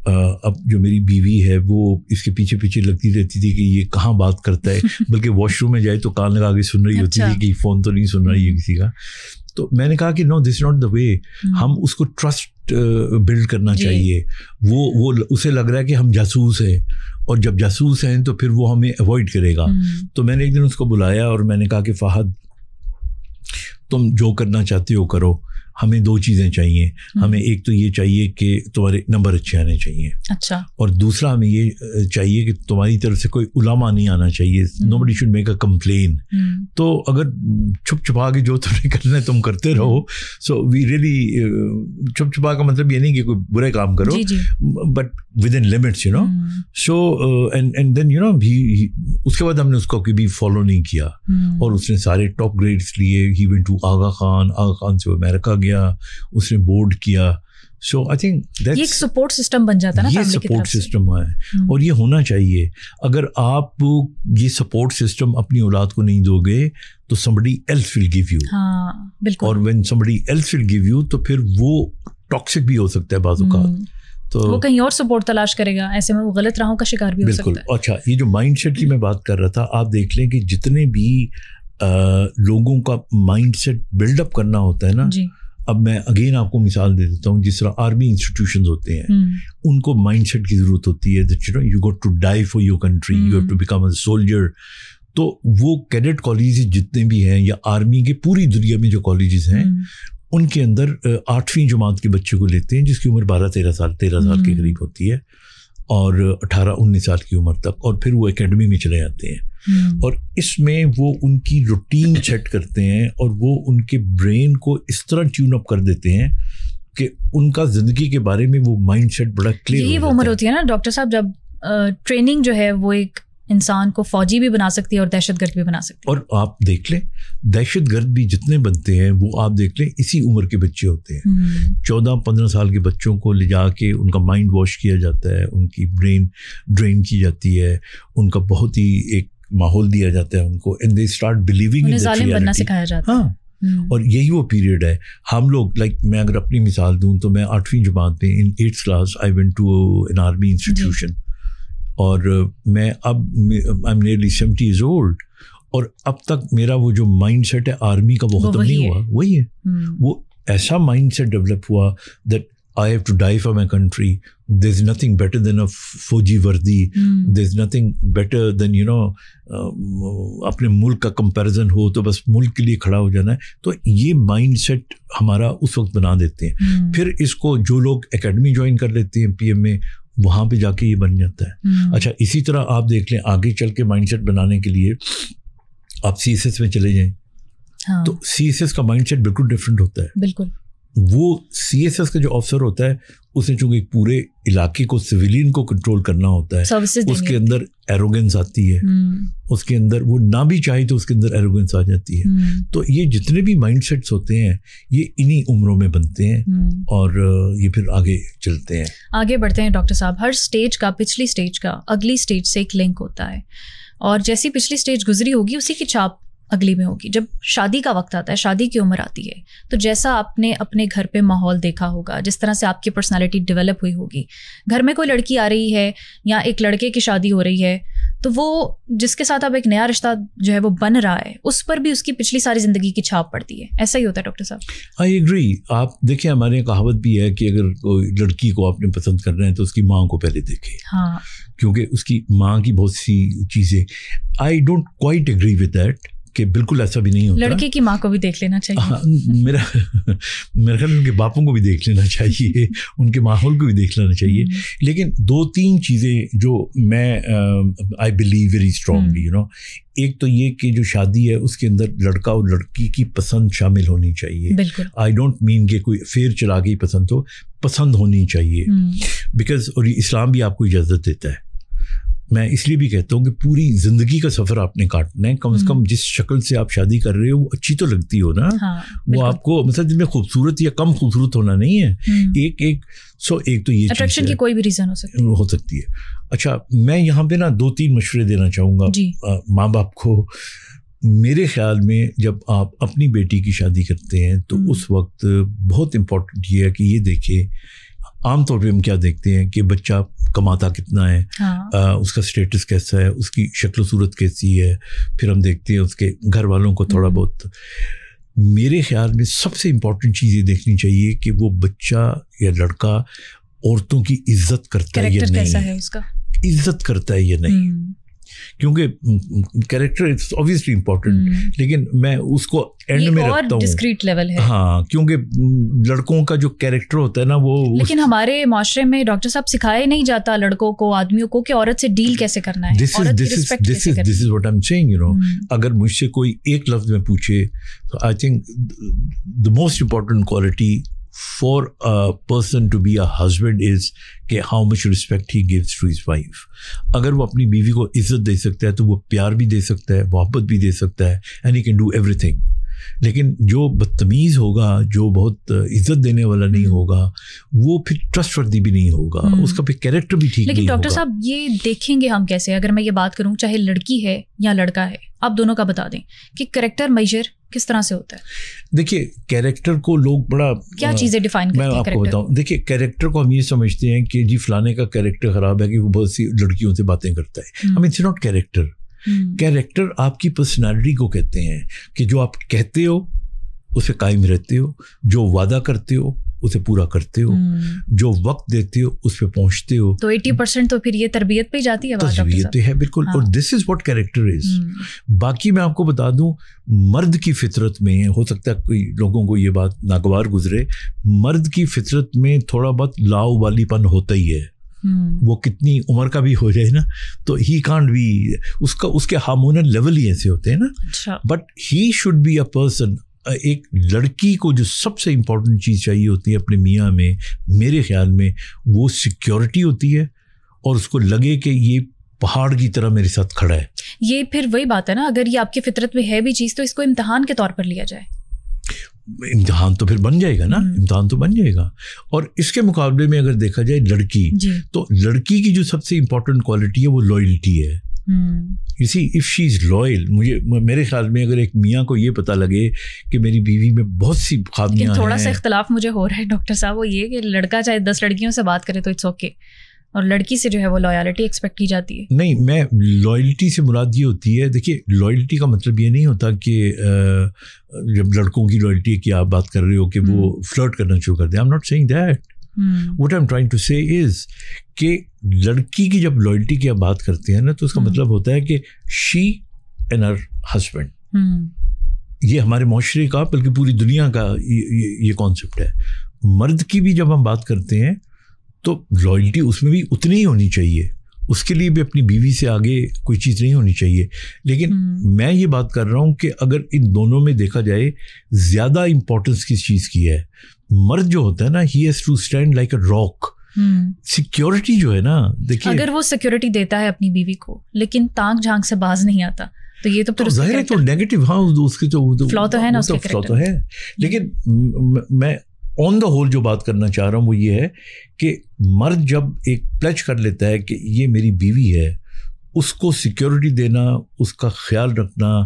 اب جو میری بیوی ہے وہ اس کے پیچھے پیچھے لگتی رہتی تھی کہ یہ کہاں بات کرتا ہے, بلکہ واش روم میں جائے تو کان لگا کے سن رہی ہوتی تھی کہ فون تو نہیں سن رہی ہے کسی کا. تو میں نے کہا کہ نو دس ناٹ دا وے, ہم اس کو ٹرسٹ بلڈ کرنا چاہیے. وہ اسے لگ رہا ہے کہ ہم جاسوس ہیں, اور جب جاسوس ہیں تو پھر وہ ہمیں اوائڈ کرے گا. تو میں نے ایک دن اس کو بلایا اور میں نے کہا کہ فہد, تم جو کرنا چاہتے ہو کرو, ہمیں 2 چیزیں چاہیے. ہمیں ایک تو یہ چاہیے کہ تمہارے نمبر اچھے آنے چاہیے,
اچھا,
اور دوسرا ہمیں یہ چاہیے کہ تمہاری طرف سے کوئی علامہ نہیں آنا چاہیے. Nobody should make a complain. تو اگر چھپ چھپا کے جو تم نے کرنا ہے تم کرتے رہو. سو وی ریئلی, چھپ چھپا کا مطلب یہ نہیں کہ کوئی برے کام کرو, but within limits, you know. So and then you know اس کے بعد ہم نے اس کو کبھی فالو نہیں کیا, اور اس نے سارے ٹاپ گریڈس لیے. ہی وینٹ ٹو آغا خان سے امریکہ گیا, اس نے بورڈ کیا. سو آئی تھنک یہ
ایک سپورٹ سسٹم بن جاتا ہے نا,
یہ سپورٹ سسٹم ہے, اور یہ ہونا چاہیے. اگر آپ یہ سپورٹ سسٹم اپنی اولاد کو نہیں دو گے تو somebody else will give you.
ہاں بالکل.
اور when somebody else will give you تو پھر وہ ٹاکسک بھی ہو سکتا ہے بعض اوقات, تو
وہ کہیں اور سپورٹ تلاش کرے گا, ایسے میں وہ غلط راہوں کا شکار بھی ہو سکتا ہے.
بالکل. اچھا, یہ جو مائنڈ سیٹ کی میں بات کر رہا تھا, آپ دیکھ لیں کہ جتنے بھی لوگوں کا مائنڈ سیٹ بلڈ اپ کرنا ہوتا ہے نا, اب میں اگین آپ کو مثال دے دیتا ہوں. جس طرح آرمی انسٹیٹیوشنز ہوتے ہیں, ان کو مائنڈ سیٹ کی ضرورت ہوتی ہے. You got to die for your country, you have to become a soldier. تو وہ کیڈٹ کالجز جتنے بھی ہیں, یا آرمی کے پوری دنیا میں جو کالجز ہیں, ان کے اندر 8ویں جماعت کے بچے کو لیتے ہیں جس کی عمر 13 سال کے قریب ہوتی ہے, اور 18-19 سال کی عمر تک, اور پھر وہ اکیڈمی میں چلے جاتے ہیں. اور اس میں وہ ان کی روٹین سیٹ کرتے ہیں, اور وہ ان کے برین کو اس طرح ٹیون اپ کر دیتے ہیں کہ ان کا زندگی کے بارے میں وہ مائنڈ سیٹ بڑا کلیئر ہو جاتا ہے.
یہی وہ عمر ہوتی ہے نا ڈاکٹر صاحب, جب ٹریننگ جو ہے وہ ایک انسان کو فوجی بھی بنا سکتی ہے اور دہشت گرد بھی بنا سکتی ہے.
اور آپ دیکھ لیں, دہشت گرد بھی جتنے بنتے ہیں وہ آپ دیکھ لیں اسی عمر کے بچے ہوتے ہیں. 14-15 سال کے بچوں کو لے جا کے ان کا مائنڈ واش کیا جاتا ہے, ان کی برین ڈرین کی جاتی ہے, ان کا بہت ہی ایک ماحول دیا جاتا ہے ان کو, and they start believing in
ظالم بننا سکھایا جاتا ہے.
ہاں, اور یہی وہ پیریڈ ہے. ہم لوگ لائک, میں اگر اپنی مثال دوں تو میں 8ویں جماعت میں in 8th class I went to an army institution, اور میں اب I am nearly 70 years old, اور اب تک میرا وہ جو مائنڈ سیٹ ہے آرمی کا وہ ختم نہیں ہوا. وہی ہے, وہ ایسا مائنڈ سیٹ ڈیولپ ہوا that I have to die for my country. There's nothing better than a فوجی وردی. There's nothing better than اپنے ملک کا کمپیریزن ہو تو بس ملک کے لیے کھڑا ہو جانا ہے. تو یہ مائنڈ سیٹ ہمارا اس وقت بنا دیتے ہیں. پھر اس کو جو لوگ اکیڈمی جوائن کر لیتے ہیں پی ایم میں, وہاں پہ جا کے یہ بن جاتا ہے. اچھا, اسی طرح آپ دیکھ لیں آگے چل کے مائنڈ سیٹ بنانے کے لیے آپ CSS میں چلے جائیں, تو CSS کا مائنڈ سیٹ بالکل ڈفرینٹ ہوتا ہے.
بالکل.
وہ CSS کا جو آفسر ہوتا ہے اس نے چونکہ ایک پورے علاقے کو, سویلین کو کنٹرول کرنا ہوتا ہے, اس کے اندر ایروگنس آتی ہے, اس کے اندر وہ نہ بھی چاہے تو اس کے اندر ایروگنس آ جاتی ہے. تو یہ جتنے بھی مائنڈ سیٹس ہوتے ہیں یہ انہی عمروں میں بنتے ہیں, اور یہ پھر آگے چلتے ہیں.
آگے بڑھتے ہیں ڈاکٹر صاحب. ہر سٹیج کا پچھلی سٹیج کا اگلی سٹیج سے ایک لنک ہوتا ہے, اور جیسی پچھلی سٹیج گزری ہوگی اسی کی چھاپ اگلی میں ہوگی. جب شادی کا وقت آتا ہے, شادی کی عمر آتی ہے, تو جیسا آپ نے اپنے گھر پہ ماحول دیکھا ہوگا, جس طرح سے آپ کی پرسنالٹی ڈیولپ ہوئی ہوگی, گھر میں کوئی لڑکی آ رہی ہے یا ایک لڑکے کی شادی ہو رہی ہے, تو وہ جس کے ساتھ اب ایک نیا رشتہ جو ہے وہ بن رہا ہے, اس پر بھی اس کی پچھلی ساری زندگی کی چھاپ پڑتی ہے. ایسا ہی ہوتا ہے ڈاکٹر صاحب.
I agree. آپ دیکھیں, ہمارے یہاں کہاوت بھی ہے کہ اگر کوئی لڑکی کو آپ نے پسند کر رہے ہیں تو اس کی ماں کو پہلے دیکھیں. ہاں, کیونکہ اس کی ماں کی بہت سی چیزیں. I don't quite agree with that کہ بالکل ایسا بھی نہیں ہوتا.
لڑکی کی ماں کو بھی دیکھ لینا چاہیے.
میرا خیال ان کے باپوں کو بھی دیکھ لینا چاہیے, ان کے ماحول کو بھی دیکھ لینا چاہیے. لیکن 2-3 چیزیں جو میں آئی بلیو ویری اسٹرانگلی, ایک تو یہ کہ جو شادی ہے اس کے اندر لڑکا اور لڑکی کی پسند شامل ہونی چاہیے. آئی ڈونٹ مین کہ کوئی افیئر چلا کے ہی پسند ہو, پسند ہونی چاہیے. بیکاز اور اسلام بھی آپ کو اجازت دیتا ہے. میں اس لیے بھی کہتا ہوں کہ پوری زندگی کا سفر آپ نے کاٹنا ہے, کم از کم جس شکل سے آپ شادی کر رہے ہو وہ اچھی تو لگتی ہو نا. وہ آپ کو مطلب جن میں خوبصورت یا کم خوبصورت ہونا نہیں ہے, ایک تو یہ
اٹریکشن کی کوئی بھی ریزن
ہو سکتی ہے. اچھا, میں یہاں پہ نا 2-3 مشورے دینا چاہوں گا ماں باپ کو. میرے خیال میں جب آپ اپنی بیٹی کی شادی کرتے ہیں تو اس وقت بہت امپورٹنٹ یہ ہے کہ یہ دیکھیں
عام طور پہ ہم کیا دیکھتے ہیں کہ بچہ کماتا کتنا ہے, اس کا اسٹیٹس کیسا ہے, اس کی شکل و صورت کیسی ہے, پھر ہم دیکھتے ہیں اس کے گھر والوں کو تھوڑا بہت. میرے خیال میں سب سے امپورٹنٹ چیز یہ دیکھنی چاہیے کہ وہ بچہ یا لڑکا عورتوں کی عزت کرتا ہے یا نہیں, عزت کرتا ہے یا نہیں, کیونکہ کیریکٹر اٹس obviously امپورٹنٹ, لیکن میں اس کو اینڈ میں رکھتا ہوں,
ڈسکریٹ لیول ہے.
ہاں, کیونکہ لڑکوں کا جو کیریکٹر ہوتا ہے نا وہ,
لیکن ہمارے معاشرے میں ڈاکٹر صاحب سکھایا نہیں جاتا لڑکوں کو, آدمیوں کو, کہ عورت سے ڈیل کیسے کرنا ہے.
This is what I'm saying, you know. اگر مجھ سے کوئی ایک لفظ میں پوچھے, I think the most important quality for a person to be a husband is کہ how much respect he gives to his wife. اگر وہ اپنی بیوی کو عزت دے سکتا ہے تو وہ پیار بھی دے سکتا ہے, محبت بھی دے سکتا ہے, and he can do everything. لیکن جو بدتمیز ہوگا, جو بہت عزت دینے والا نہیں ہوگا, وہ پھر ٹرسٹ وردی بھی نہیں ہوگا, اس کا پھر کیریکٹر بھی ٹھیک نہیں ہوگا.
لیکن ڈاکٹر صاحب یہ دیکھیں گے ہم کیسے, اگر میں یہ بات کروں چاہے لڑکی ہے یا لڑکا ہے, آپ دونوں کا بتا دیں کہ کریکٹر میجر کس طرح سے ہوتا ہے.
دیکھیے کیریکٹر کو لوگ بڑا
کیا چیزیں ڈیفائن کرتے ہیں.
میں آپ کو بتاؤں, دیکھیے کیریکٹر کو ہم یہ سمجھتے ہیں کہ جی فلانے کا کیریکٹر خراب ہے کہ وہ بہت سی لڑکیوں سے باتیں کرتا ہے. It's not character. کیریکٹر آپ کی پرسنالٹی کو کہتے ہیں کہ جو آپ کہتے ہو اسے قائم رہتے ہو, جو وعدہ کرتے ہو اسے پورا کرتے ہو, جو وقت دیتے ہو اس پہ پہنچتے ہو.
تو 80% تو پھر یہ تربیت پہ جاتی ہے.
تربیت ہے بالکل, اور دس از واٹ کیریکٹر از. باقی میں آپ کو بتا دوں, مرد کی فطرت میں, ہو سکتا ہے کوئی لوگوں کو یہ بات ناگوار گزرے, مرد کی فطرت میں تھوڑا بہت لاؤ والی پن ہوتا ہی ہے. وہ کتنی عمر کا بھی ہو جائے نا تو ہی کانٹ بی, اس کے ہارمونل لیول ہی ایسے ہوتے ہیں نا. But he should be a person. ایک لڑکی کو جو سب سے امپورٹنٹ چیز چاہیے ہوتی ہے اپنے میاں میں, میرے خیال میں وہ سیکیورٹی ہوتی ہے, اور اس کو لگے کہ یہ پہاڑ کی طرح میرے ساتھ کھڑا ہے.
یہ پھر وہی بات ہے نا, اگر یہ آپ کی فطرت میں ہے بھی چیز تو اس کو امتحان کے طور پر لیا جائے.
امتحان تو پھر بن جائے گا نا, امتحان تو بن جائے گا. اور اس کے مقابلے میں اگر دیکھا جائے لڑکی, تو لڑکی کی جو سب سے امپورٹنٹ کوالٹی ہے وہ لوئلٹی ہے. You see, if she is loyal, میرے خیال میں اگر ایک میاں کو یہ پتہ لگے کہ میری بیوی میں بہت سی خامیاں ہیں.
تھوڑا سا اختلاف مجھے ہو رہا ہے ڈاکٹر صاحب, وہ یہ کہ لڑکا چاہے 10 لڑکیوں سے بات کرے تو اٹس اوکے, اور لڑکی سے جو ہے وہ لویالٹی ایکسپیکٹ کی جاتی ہے.
نہیں, میں لوئلٹی سے مراد یہ ہوتی ہے, دیکھیے لوئلٹی کا مطلب یہ نہیں ہوتا کہ جب لڑکوں کی لوئلٹی کی آپ بات کر رہے ہو کہ وہ فلرٹ کرنا شروع کر دیں. I'm not saying that. What I'm trying to say is کہ لڑکی کی جب لوئلٹی کی آپ بات کرتے ہیں نا تو اس کا مطلب ہوتا ہے کہ she and her husband. یہ ہمارے معاشرے کا بلکہ پوری دنیا کا یہ کانسیپٹ ہے. مرد کی بھی جب ہم بات کرتے ہیں تو لوئلٹی اس میں بھی اتنی ہی ہونی چاہیے, اس کے لیے بھی اپنی بیوی سے آگے کوئی چیز نہیں ہونی چاہیے. لیکن میں یہ بات کر رہا ہوں کہ اگر ان دونوں میں دیکھا جائے زیادہ امپورٹنس کس چیز کی ہے, مرد جو ہوتا ہے نا he has to stand like a rock. Security جو ہے نا, دیکھیے
اگر وہ سیکیورٹی دیتا ہے اپنی بیوی کو لیکن تانگ جھانک سے باز نہیں آتا تو یہ تو
ظاہر ہے تو نیگیٹو. ہاں, اس کی تو
فلا تو ہے نا, اس کا
فلا تو ہے. لیکن میں آن دا ہول جو بات کرنا چاہ رہا ہوں وہ یہ ہے کہ مرد جب ایک پلیج کر لیتا ہے کہ یہ میری بیوی ہے, اس کو سیکیورٹی دینا, اس کا خیال رکھنا,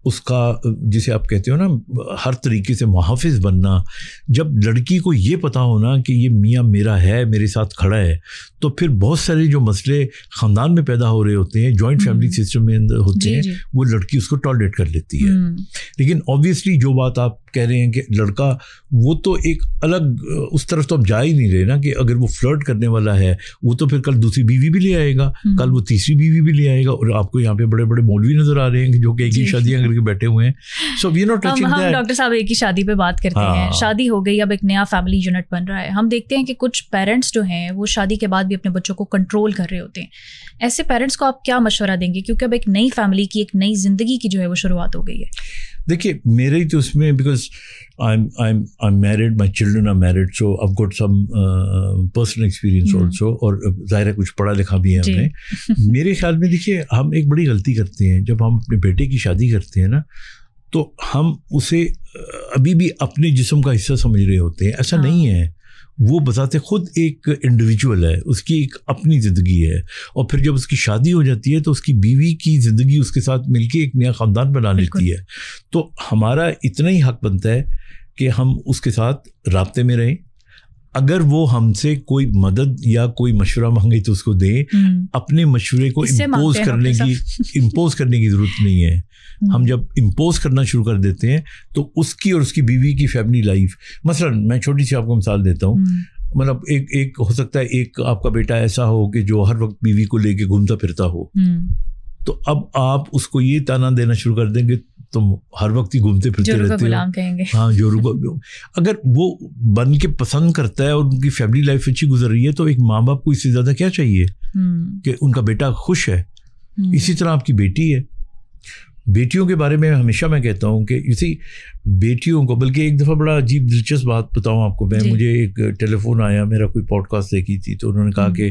اس کا جسے آپ کہتے ہو نا ہر طریقے سے محافظ بننا, جب لڑکی کو یہ پتہ ہونا کہ یہ میاں میرا ہے, میرے ساتھ کھڑا ہے, تو پھر بہت سارے جو مسئلے خاندان میں پیدا ہو رہے ہوتے ہیں, جوائنٹ فیملی سسٹم میں اندر ہوتے ہیں, وہ لڑکی اس کو ٹالریٹ کر لیتی ہے. لیکن آبویسلی جو بات آپ کہہ رہے ہیں کہ لڑکا وہ تو ایک الگ اس طرف تو اب جا ہی نہیں رہے نا, کہ اگر وہ فلرٹ کرنے والا ہے وہ تو پھر کل دوسری بیوی بھی لے آئے گا, کل وہ تیسری بیوی بھی لے آئے گا. اور آپ کو یہاں پہ بڑے بڑے مولوی نظر آ رہے ہیں جو کہ ایک ہی شادیاں کر کے بیٹھے ہوئے ہیں. So we are not touching that.
ہم ڈاکٹر صاحب ایک ہی شادی پہ بات کرتے ہیں, شادی ہو گئی, اب ایک نیا فیملی یونٹ بن رہا ہے. ہم دیکھتے ہیں کہ کچھ پیرنٹس جو ہیں وہ شادی کے بعد بھی اپنے بچوں کو کنٹرول کر رہے ہوتے ہیں. ایسے پیرنٹس کو آپ کیا مشورہ دیں گے, کیونکہ اب ایک نئی فیملی کی, ایک نئی زندگی کی جو ہے وہ شروعات ہو گئی ہے.
دیکھیے میرے ہی تو اس میں, because I'm married, my children are married, so I've got some personal experience also, اور ظاہر ہے کچھ پڑھا لکھا بھی ہے ہم نے. میرے خیال میں دیکھیے ہم ایک بڑی غلطی کرتے ہیں جب ہم اپنے بیٹے کی شادی کرتے ہیں نا, تو ہم اسے ابھی بھی اپنے جسم کا حصہ سمجھ رہے ہوتے ہیں. ایسا نہیں ہے, وہ بذات خود ایک انڈیویجول ہے, اس کی ایک اپنی زندگی ہے. اور پھر جب اس کی شادی ہو جاتی ہے تو اس کی بیوی کی زندگی اس کے ساتھ مل کے ایک نیا خاندان بنا لیتی ہے. تو ہمارا اتنا ہی حق بنتا ہے کہ ہم اس کے ساتھ رابطے میں رہیں.
اگر وہ ہم سے کوئی مدد یا کوئی مشورہ مانگے تو اس کو دیں, اپنے مشورے کو امپوز کرنے کی ضرورت نہیں ہے. ہم جب امپوز کرنا شروع کر دیتے ہیں تو اس کی اور اس کی بیوی کی فیملی لائف, مثلا میں چھوٹی سی آپ کو مثال دیتا ہوں, مطلب ایک ہو سکتا ہے ایک آپ کا بیٹا ایسا ہو کہ جو ہر وقت بیوی کو لے کے گھومتا پھرتا ہو, تو اب آپ اس کو یہ تانا دینا شروع کر دیں گے تم ہر وقت ہی گھومتے پھرتے رہتے ہو. ہاں, جو اگر وہ بن کے پسند کرتا ہے اور ان کی فیملی لائف اچھی گزر رہی ہے تو ایک ماں باپ کو اس سے زیادہ کیا چاہیے کہ ان کا بیٹا خوش ہے. اسی طرح آپ کی بیٹی ہے. بیٹیوں کے بارے میں ہمیشہ میں کہتا ہوں کہ اسی بیٹیوں کو, بلکہ ایک دفعہ بڑا عجیب دلچسپ بات بتاؤں آپ کو, مجھے ایک ٹیلی فون آیا, میرا کوئی پوڈ کاسٹ دیکھی تھی, تو انہوں نے کہا کہ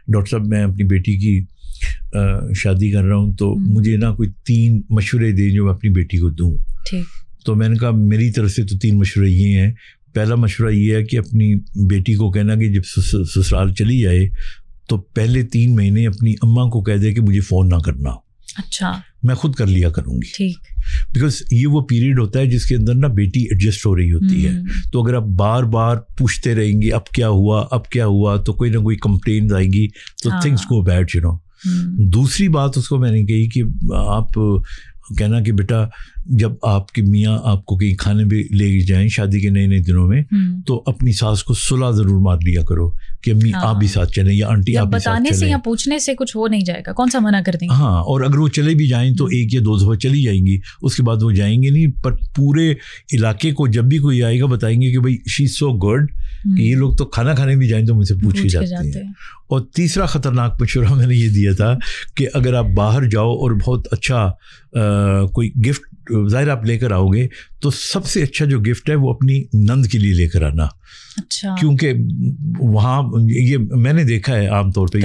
ڈاکٹر صاحب میں اپنی بیٹی کی شادی کر رہا ہوں, تو مجھے نا کوئی 3 مشورے دیں جو میں اپنی بیٹی کو دوں. تو میں نے کہا میری طرف سے تو 3 مشورے یہ ہیں. پہلا مشورہ یہ ہے کہ اپنی بیٹی کو کہنا کہ جب سسرال چلی جائے تو پہلے 3 مہینے اپنی اماں کو کہہ دے کہ مجھے فون نہ کرنا.
اچھا,
میں خود کر لیا کروں گی.
ٹھیک.
بیکاز یہ وہ پیریڈ ہوتا ہے جس کے اندر نا بیٹی ایڈجسٹ ہو رہی ہوتی ہے. تو اگر آپ بار بار پوچھتے رہیں گے اب کیا ہوا تو کوئی نہ کوئی کمپلینٹ آئے گی, تو things go bad, you know. دوسری بات اس کو میں نے کہی کہ آپ کہنا کہ بیٹا جب آپ کے میاں آپ کو کہیں کھانے بھی لے جائیں شادی کے نئے دنوں میں, تو اپنی ساس کو صلح ضرور مار لیا کرو کہ امی آپ بھی ساتھ چلیں یا آنٹی آپ بھی ساتھ چلیں.
بتانے سے یا پوچھنے سے کچھ ہو نہیں جائے گا, کون سا منع کر دیں گے.
ہاں, اور اگر وہ چلے بھی جائیں تو 1 یا 2 دفعہ چلی جائیں گی, اس کے بعد وہ جائیں گے نہیں. پر پورے علاقے کو جب بھی کوئی آئے گا بتائیں گے کہ بھائی شی از سو گڈ کہ یہ لوگ تو کھانا کھانے بھی جائیں تو مجھ سے پوچھ کے جاتے ہیں. اور تیسرا خطرناک مشورہ میں نے یہ دیا تھا کہ اگر آپ باہر جاؤ اور بہت اچھا کوئی گفٹ ظاہر آپ لے کر آؤ گے, تو سب سے اچھا جو گفٹ ہے وہ اپنی نند کے لیے لے کر آنا. اچھا, کیونکہ وہاں یہ میں نے دیکھا ہے عام طور پہ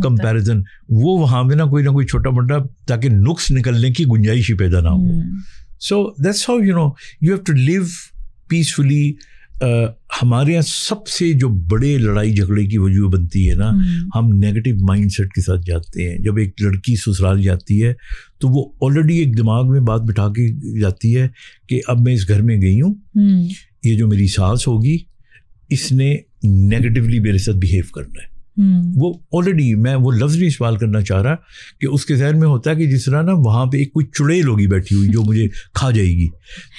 کمپیریزن, وہ وہاں میں نہ کوئی چھوٹا موٹا تاکہ نقص نکلنے کی گنجائش ہی پیدا نہ ہو. So that's how you have to live peacefully. ہمارے یہاں سب سے جو بڑے لڑائی جھگڑے کی وجہ بنتی ہے نا, ہم نیگیٹو مائنڈ سیٹ کے ساتھ جاتے ہیں. جب ایک لڑکی سسرال جاتی ہے تو وہ آلریڈی ایک دماغ میں بات بٹھا کے جاتی ہے کہ اب میں اس گھر میں گئی ہوں, یہ جو میری ساس ہوگی اس نے نیگیٹولی میرے ساتھ بیہیو کرنا ہے. وہ آلریڈی, میں وہ لفظ نہیں استعمال کرنا چاہ رہا کہ اس کے ذہن میں ہوتا ہے کہ جس طرح نا وہاں پہ ایک کوئی چڑیل ہوگی بیٹھی ہوئی جو مجھے کھا جائے گی.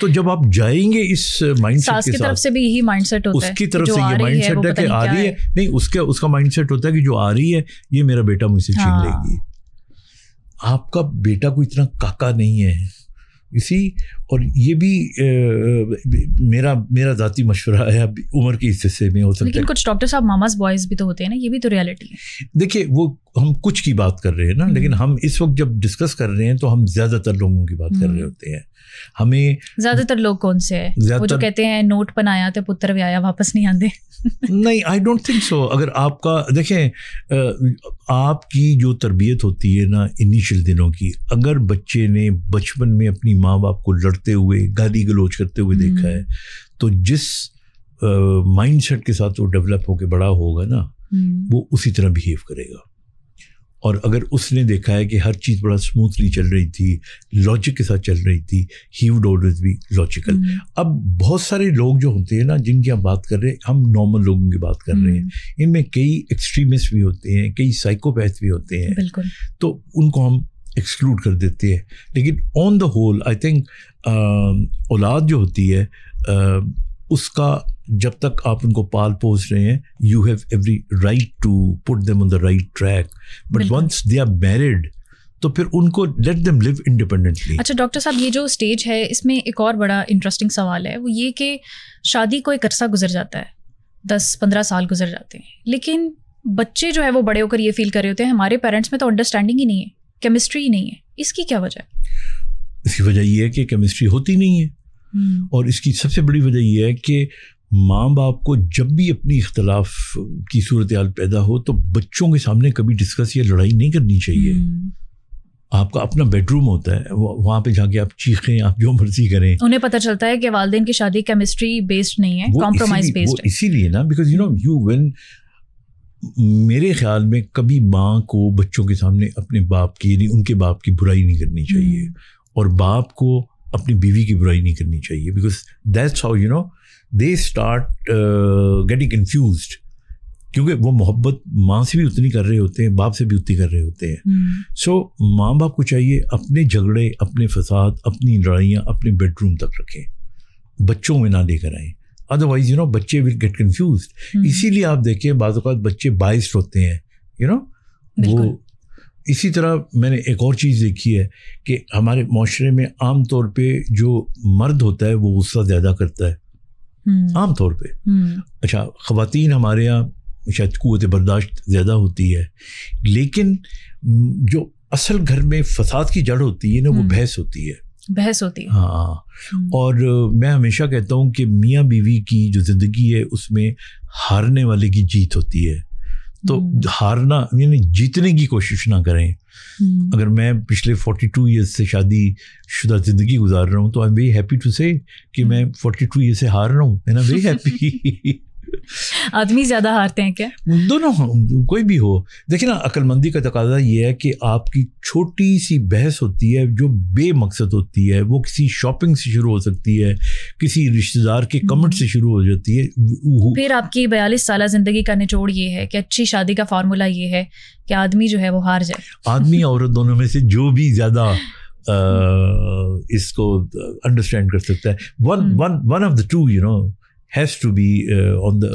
تو جب آپ جائیں گے اس مائنڈ سیٹ کے ساتھ, طرف سے بھی یہی مائنڈ سیٹ ہوتا ہے, اس کی طرف سے یہ مائنڈ سیٹ ہے کہ آ رہی ہے, نہیں اس کا مائنڈ سیٹ ہوتا ہے کہ جو آ رہی ہے یہ میرا بیٹا مجھ سے چھین لے گی. آپ کا بیٹا کوئی اتنا کاکا نہیں ہے اسی. اور یہ بھی میرا ذاتی مشورہ ہے, اب عمر کے اس حصے میں ہو سکتا ہے,
لیکن کچھ ڈاکٹر صاحب ماماز بوائز بھی تو ہوتے ہیں نا, یہ بھی تو ریالٹی ہے.
دیکھیے وہ ہم کچھ کی بات کر رہے ہیں نا, لیکن ہم اس وقت جب ڈسکس کر رہے ہیں تو ہم زیادہ تر لوگوں کی بات کر رہے ہوتے ہیں. ہمیں
زیادہ تر لوگ کون سے ہیں وہ جو کہتے ہیں نوٹ بنایا تو پتر بھی آیا واپس نہیں آتے.
نہیں, آئی ڈونٹ تھنک سو. اگر آپ کا دیکھیں آپ کی جو تربیت ہوتی ہے نا انیشل دنوں کی, اگر بچے نے بچپن میں اپنی ماں باپ کو لڑتے ہوئے گالی گلوچ کرتے ہوئے دیکھا ہے, تو جس مائنڈ سیٹ کے ساتھ وہ ڈیولپ ہو کے بڑا ہوگا نا وہ اسی طرح بیہیو کرے گا. اور اگر اس نے دیکھا ہے کہ ہر چیز بڑا اسموتھلی چل رہی تھی, لاجک کے ساتھ چل رہی تھی, he would always be logical. اب بہت سارے لوگ جو ہوتے ہیں نا جن کی ہم بات کر رہے ہیں, ہم نارمل لوگوں کی بات کر رہے ہیں, ان میں کئی ایکسٹریمسٹ بھی ہوتے ہیں, کئی سائیکوپیتھ بھی ہوتے ہیں, تو ان کو ہم ایکسکلوڈ کر دیتے ہیں. لیکن آن دا ہول آئی تھنک اولاد جو ہوتی ہے اس کا جب تک آپ ان کو پال پوس رہے ہیں, you have every right to put them on the right track, but once they are married تو پھر ان کو لیٹ دیم لیو انڈیپینڈنٹلی.
اچھا ڈاکٹر صاحب, یہ جو اسٹیج ہے اس میں ایک اور بڑا انٹرسٹنگ سوال ہے, وہ یہ کہ شادی کو ایک عرصہ گزر جاتا ہے, 10-15 سال گزر جاتے ہیں, لیکن بچے جو ہے وہ بڑے ہو کر یہ فیل کر رہے ہوتے ہیں ہمارے پیرنٹس میں تو انڈرسٹینڈنگ ہی نہیں ہے, کیمسٹری ہی نہیں ہے. اس کی کیا وجہ ہے؟
اس کی وجہ یہ ہے کہ کیمسٹری ہوتی نہیں ہے, اور اس کی سب سے بڑی وجہ یہ ہے کہ ماں باپ کو جب بھی اپنی اختلاف کی صورتحال پیدا ہو تو بچوں کے سامنے کبھی ڈسکس یا لڑائی نہیں کرنی چاہیے. آپ کا اپنا بیڈ روم ہوتا ہے, وہاں پہ جا کے آپ چیخیں, آپ جو مرضی کریں.
انہیں پتہ چلتا ہے کہ والدین کی شادی کیمسٹری بیسڈ نہیں ہے, کمپرومائز بیسڈ ہے.
اسی لیے نا, بیکاز یو وین میرے خیال میں کبھی ماں کو بچوں کے سامنے اپنے باپ کی یعنی ان کے باپ کی برائی نہیں کرنی چاہیے, اور باپ کو اپنی بیوی کی برائی نہیں کرنی چاہیے, because that's how they start getting confused, کیونکہ وہ محبت ماں سے بھی اتنی کر رہے ہوتے ہیں, باپ سے بھی اتنی کر رہے ہوتے ہیں. سو ماں باپ کو چاہیے اپنے جھگڑے, اپنے فساد, اپنی لڑائیاں اپنے بیڈ روم تک رکھیں, بچوں میں نہ لے کر آئیں, ادروائز بچے ول گیٹ کنفیوزڈ. اسی لیے آپ دیکھیں بعض اوقات بچے بائسڈ ہوتے ہیں وہ. اسی طرح میں نے ایک اور چیز دیکھی ہے کہ ہمارے معاشرے میں عام طور پہ جو مرد ہوتا ہے وہ غصہ زیادہ کرتا ہے عام طور پہ. اچھا, خواتین ہمارے یہاں شاید قوت برداشت زیادہ ہوتی ہے, لیکن جو اصل گھر میں فساد کی جڑ ہوتی ہے نا وہ بحث ہوتی ہے. ہاں, اور میں ہمیشہ کہتا ہوں کہ میاں بیوی کی جو زندگی ہے اس میں ہارنے والے کی جیت ہوتی ہے. تو ہارنا یعنی جیتنے کی کوشش نہ کریں. اگر میں پچھلے 42 ایئرس سے شادی شدہ زندگی گزار رہا ہوں تو I am very happy to say کہ میں 42 ایئر سے ہار رہا ہوں. میں نا ویری ہیپی.
آدمی زیادہ ہارتے ہیں کیا؟
دونوں, کوئی بھی ہو. دیکھیں نا, عقل مندی کا تقاضا یہ ہے کہ آپ کی چھوٹی سی بحث ہوتی ہے جو بے مقصد ہوتی ہے, وہ کسی شاپنگ سے شروع ہو سکتی ہے, کسی رشتہ دار کے کمنٹ سے شروع ہو جاتی ہے.
پھر آپ کی 42 سالہ زندگی کا نچوڑ یہ ہے کہ اچھی شادی کا فارمولا یہ ہے کہ آدمی جو ہے وہ ہار جائے.
آدمی عورت دونوں میں سے جو بھی زیادہ اس کو انڈرسٹینڈ کر سکتا ہے, one of the two has to be on the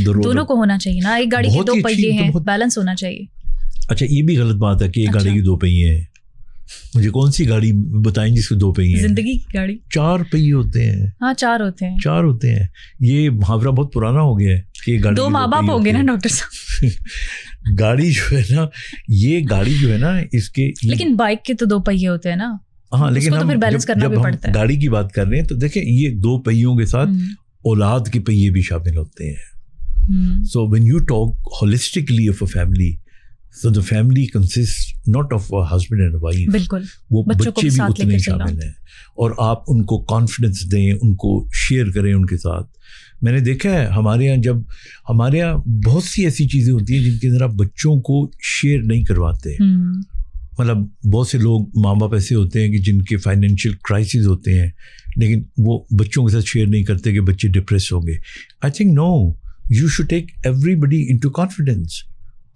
road.
دونوں کو ہونا چاہیے نا, ایک گاڑی کے دو پہیے ہیں, بیلنس ہونا چاہیے.
اچھا, یہ بھی غلط بات ہے کہ ایک گاڑی کے دو پہیے ہیں. مجھے کون سی گاڑی بتائیں جس کے دو پہیے ہیں؟
زندگی کی گاڑی 4
پہیے ہوتے ہیں.
ہاں 4 ہوتے ہیں.
یہ محاورہ بہت پرانا ہو گیا ہے کہ گاڑی
2 ماں باپ ہو گئے نا ڈاکٹر صاحب.
گاڑی جو ہے نا, یہ گاڑی جو ہے نا اس کے,
لیکن بائک کے تو 2 پہیے ہوتے ہیں نا.
ہاں, لیکن
جب ہم
گاڑی کی بات کر رہے ہیں تو دیکھیں یہ 2 پہیوں کے ساتھ اولاد کے پہیے بھی شامل ہوتے ہیں. So when you talk holistically of a family, so the family consist not of a husband and wife.
بالکل,
وہ بچے بھی اتنے شامل ہیں, اور آپ ان کو کانفیڈنس دیں, ان کو شیئر کریں ان کے ساتھ. میں نے دیکھا ہے ہمارے یہاں بہت سی ایسی چیزیں ہوتی ہیں جن کے اندر آپ بچوں کو شیئر نہیں کرواتے. مطلب بہت سے لوگ ماں باپ ایسے ہوتے ہیں کہ جن کے فائنینشیل کرائسس ہوتے ہیں, لیکن وہ بچوں کے ساتھ شیئر نہیں کرتے کہ بچے ڈپریس ہوں گے. I think no, you should take everybody into confidence,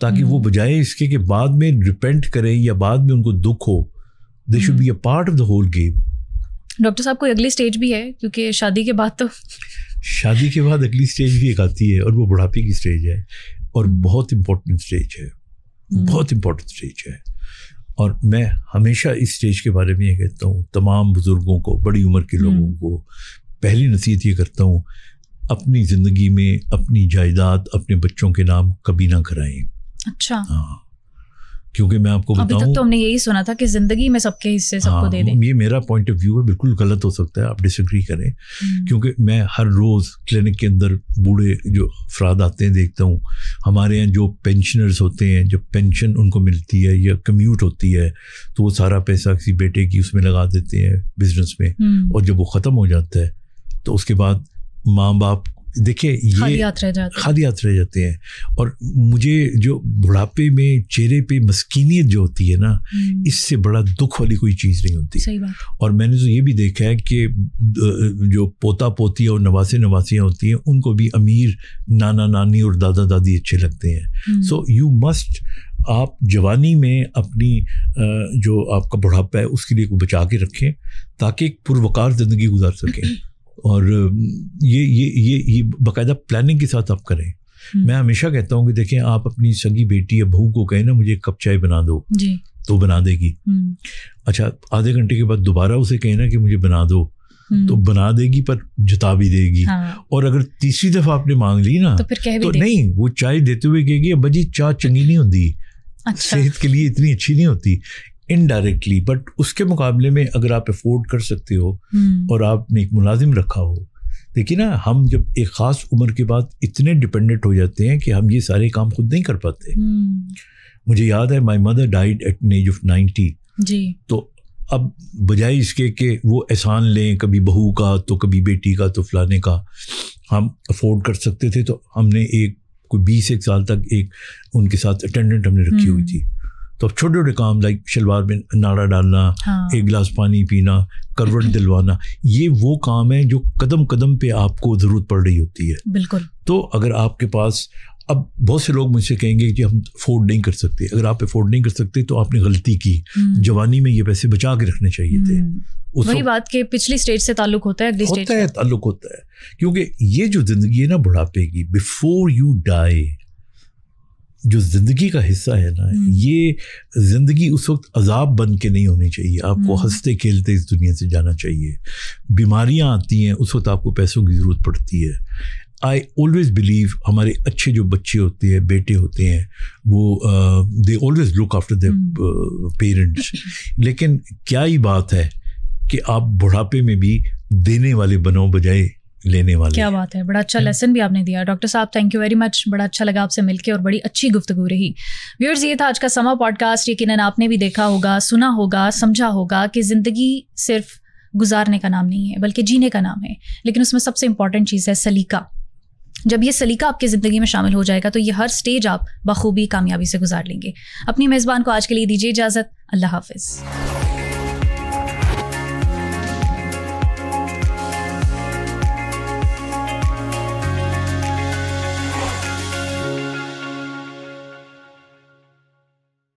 تاکہ وہ بجائے اس کے کہ بعد میں ریپینٹ کریں یا بعد میں ان کو دکھ ہو, they should be a part of the whole game.
Doctor صاحب کوئی اگلی اسٹیج بھی ہے؟ کیونکہ شادی کے بعد
اگلی اسٹیج بھی ایک آتی ہے, اور وہ بڑھاپے کی اسٹیج ہے, اور بہت امپورٹنٹ اسٹیج ہے. اور میں ہمیشہ اس اسٹیج کے بارے میں یہ کہتا ہوں تمام بزرگوں کو, بڑی عمر کے لوگوں کو, پہلی نصیحت یہ کرتا ہوں, اپنی زندگی میں اپنی جائیداد اپنے بچوں کے نام کبھی نہ کرائیں.
اچھا.
ہاں, کیونکہ میں آپ کو بتاؤں,
ابھی تک تو ہم نے یہی سنا تھا کہ زندگی میں سب کے حصے سب کو دے دیں.
یہ میرا پوائنٹ آف ویو ہے, بالکل غلط ہو سکتا ہے, آپ ڈس ایگری کریں, کیونکہ میں ہر روز کلینک کے اندر بوڑھے جو افراد آتے ہیں دیکھتا ہوں. ہمارے یہاں جو پینشنرز ہوتے ہیں, جب پینشن ان کو ملتی ہے یا کمیوٹ ہوتی ہے تو وہ سارا پیسہ کسی بیٹے کی اس میں لگا دیتے ہیں بزنس میں, اور جب وہ ختم ہو جاتا ہے تو اس کے بعد ماں باپ دیکھیں یہ خالی ہاتھ رہ جاتے ہیں. اور مجھے جو بڑھاپے میں چہرے پہ مسکینیت جو ہوتی ہے نا, اس سے بڑا دکھ والی کوئی چیز نہیں ہوتی. اور میں نے تو یہ بھی دیکھا ہے کہ جو پوتا پوتی اور نواسے نواسیاں ہوتی ہیں ان کو بھی امیر نانا نانی اور دادا دادی اچھے لگتے ہیں. سو یو مسٹ, آپ جوانی میں اپنی جو آپ کا بڑھاپا ہے اس کے لیے کو بچا کے رکھیں تاکہ ایک پروقار زندگی گزار سکیں. اور یہ باقاعدہ پلاننگ کے ساتھ آپ کریں. میں ہمیشہ کہتا ہوں کہ دیکھیں, آپ اپنی سگی بیٹی یا بہو کو کہیں نا مجھے ایک کپ چائے بنا دو, تو بنا دے گی. اچھا, آدھے گھنٹے کے بعد دوبارہ اسے کہیں نا کہ مجھے بنا دو, تو بنا دے گی, پر جتا بھی دے گی. اور اگر تیسری دفعہ آپ نے مانگ لی نا تو نہیں, وہ چائے دیتے ہوئے کہے گی ابا جی چائے چنگی نہیں ہوتی, صحت کے لیے اتنی اچھی نہیں ہوتی, انڈائریکٹلی. بٹ اس کے مقابلے میں اگر آپ افورڈ کر سکتے ہو اور آپ نے ایک ملازم رکھا ہو, دیکھیے نا ہم جب ایک خاص عمر کے بعد اتنے ڈپینڈنٹ ہو جاتے ہیں کہ ہم یہ سارے کام خود نہیں کر پاتے. مجھے یاد ہے my mother died at an age of 90. تو اب بجائے اس کے کہ وہ احسان لیں کبھی بہو کا تو کبھی بیٹی کا تو فلانے کا, ہم افورڈ کر سکتے تھے تو ہم نے ایک کوئی 20 سال تک ایک ان کے ساتھ اٹینڈنٹ ہم نے رکھی ہوئی تھی.
تو اب چھوٹے چھوٹے کام لائک شلوار میں ناڑا ڈالنا, ایک گلاس پانی پینا, کروٹ دلوانا, یہ وہ کام ہے جو قدم قدم پہ آپ کو ضرورت پڑ رہی ہوتی ہے.
بالکل.
تو اگر آپ کے پاس, اب بہت سے لوگ مجھ سے کہیں گے کہ ہم افورڈ نہیں کر سکتے. اگر آپ افورڈ نہیں کر سکتے تو آپ نے غلطی کی, جوانی میں یہ پیسے بچا کے رکھنے چاہیے تھے.
وہی بات کہ پچھلی سٹیج سے تعلق ہوتا ہے, اگلی سٹیج
ہوتا ہے, تعلق ہوتا ہے. کیونکہ یہ جو زندگی ہے نا بڑھاپے کی, بیفور یو ڈائی, جو زندگی کا حصہ ہے نا, یہ زندگی اس وقت عذاب بن کے نہیں ہونی چاہیے. آپ کو ہنستے کھیلتے اس دنیا سے جانا چاہیے. بیماریاں آتی ہیں, اس وقت آپ کو پیسوں کی ضرورت پڑتی ہے. آئی آلویز بلیو ہمارے اچھے جو بچے ہوتے ہیں, بیٹے ہوتے ہیں, وہ they always look after their parents. لیکن کیا ہی بات ہے کہ آپ بڑھاپے میں بھی دینے والے بنو بجائے لینے والے.
کیا بات ہے, بڑا اچھا لیسن بھی آپ نے دیا ڈاکٹر صاحب, تھینک یو ویری مچ. بڑا اچھا لگا آپ سے مل کے اور بڑی اچھی گفتگو رہی. ویورز, یہ تھا آج کا سما پوڈ کاسٹ. یقیناً آپ نے بھی دیکھا ہوگا, سنا ہوگا, سمجھا ہوگا کہ زندگی صرف گزارنے کا نام نہیں ہے بلکہ جینے کا نام ہے. لیکن اس میں سب سے امپورٹنٹ چیز ہے سلیقہ. جب یہ سلیقہ آپ کی زندگی میں شامل ہو جائے گا تو یہ ہر سٹیج آپ بخوبی کامیابی سے گزار لیں گے. اپنی میزبان کو آج کے لیے دیجیے اجازت. اللہ حافظ.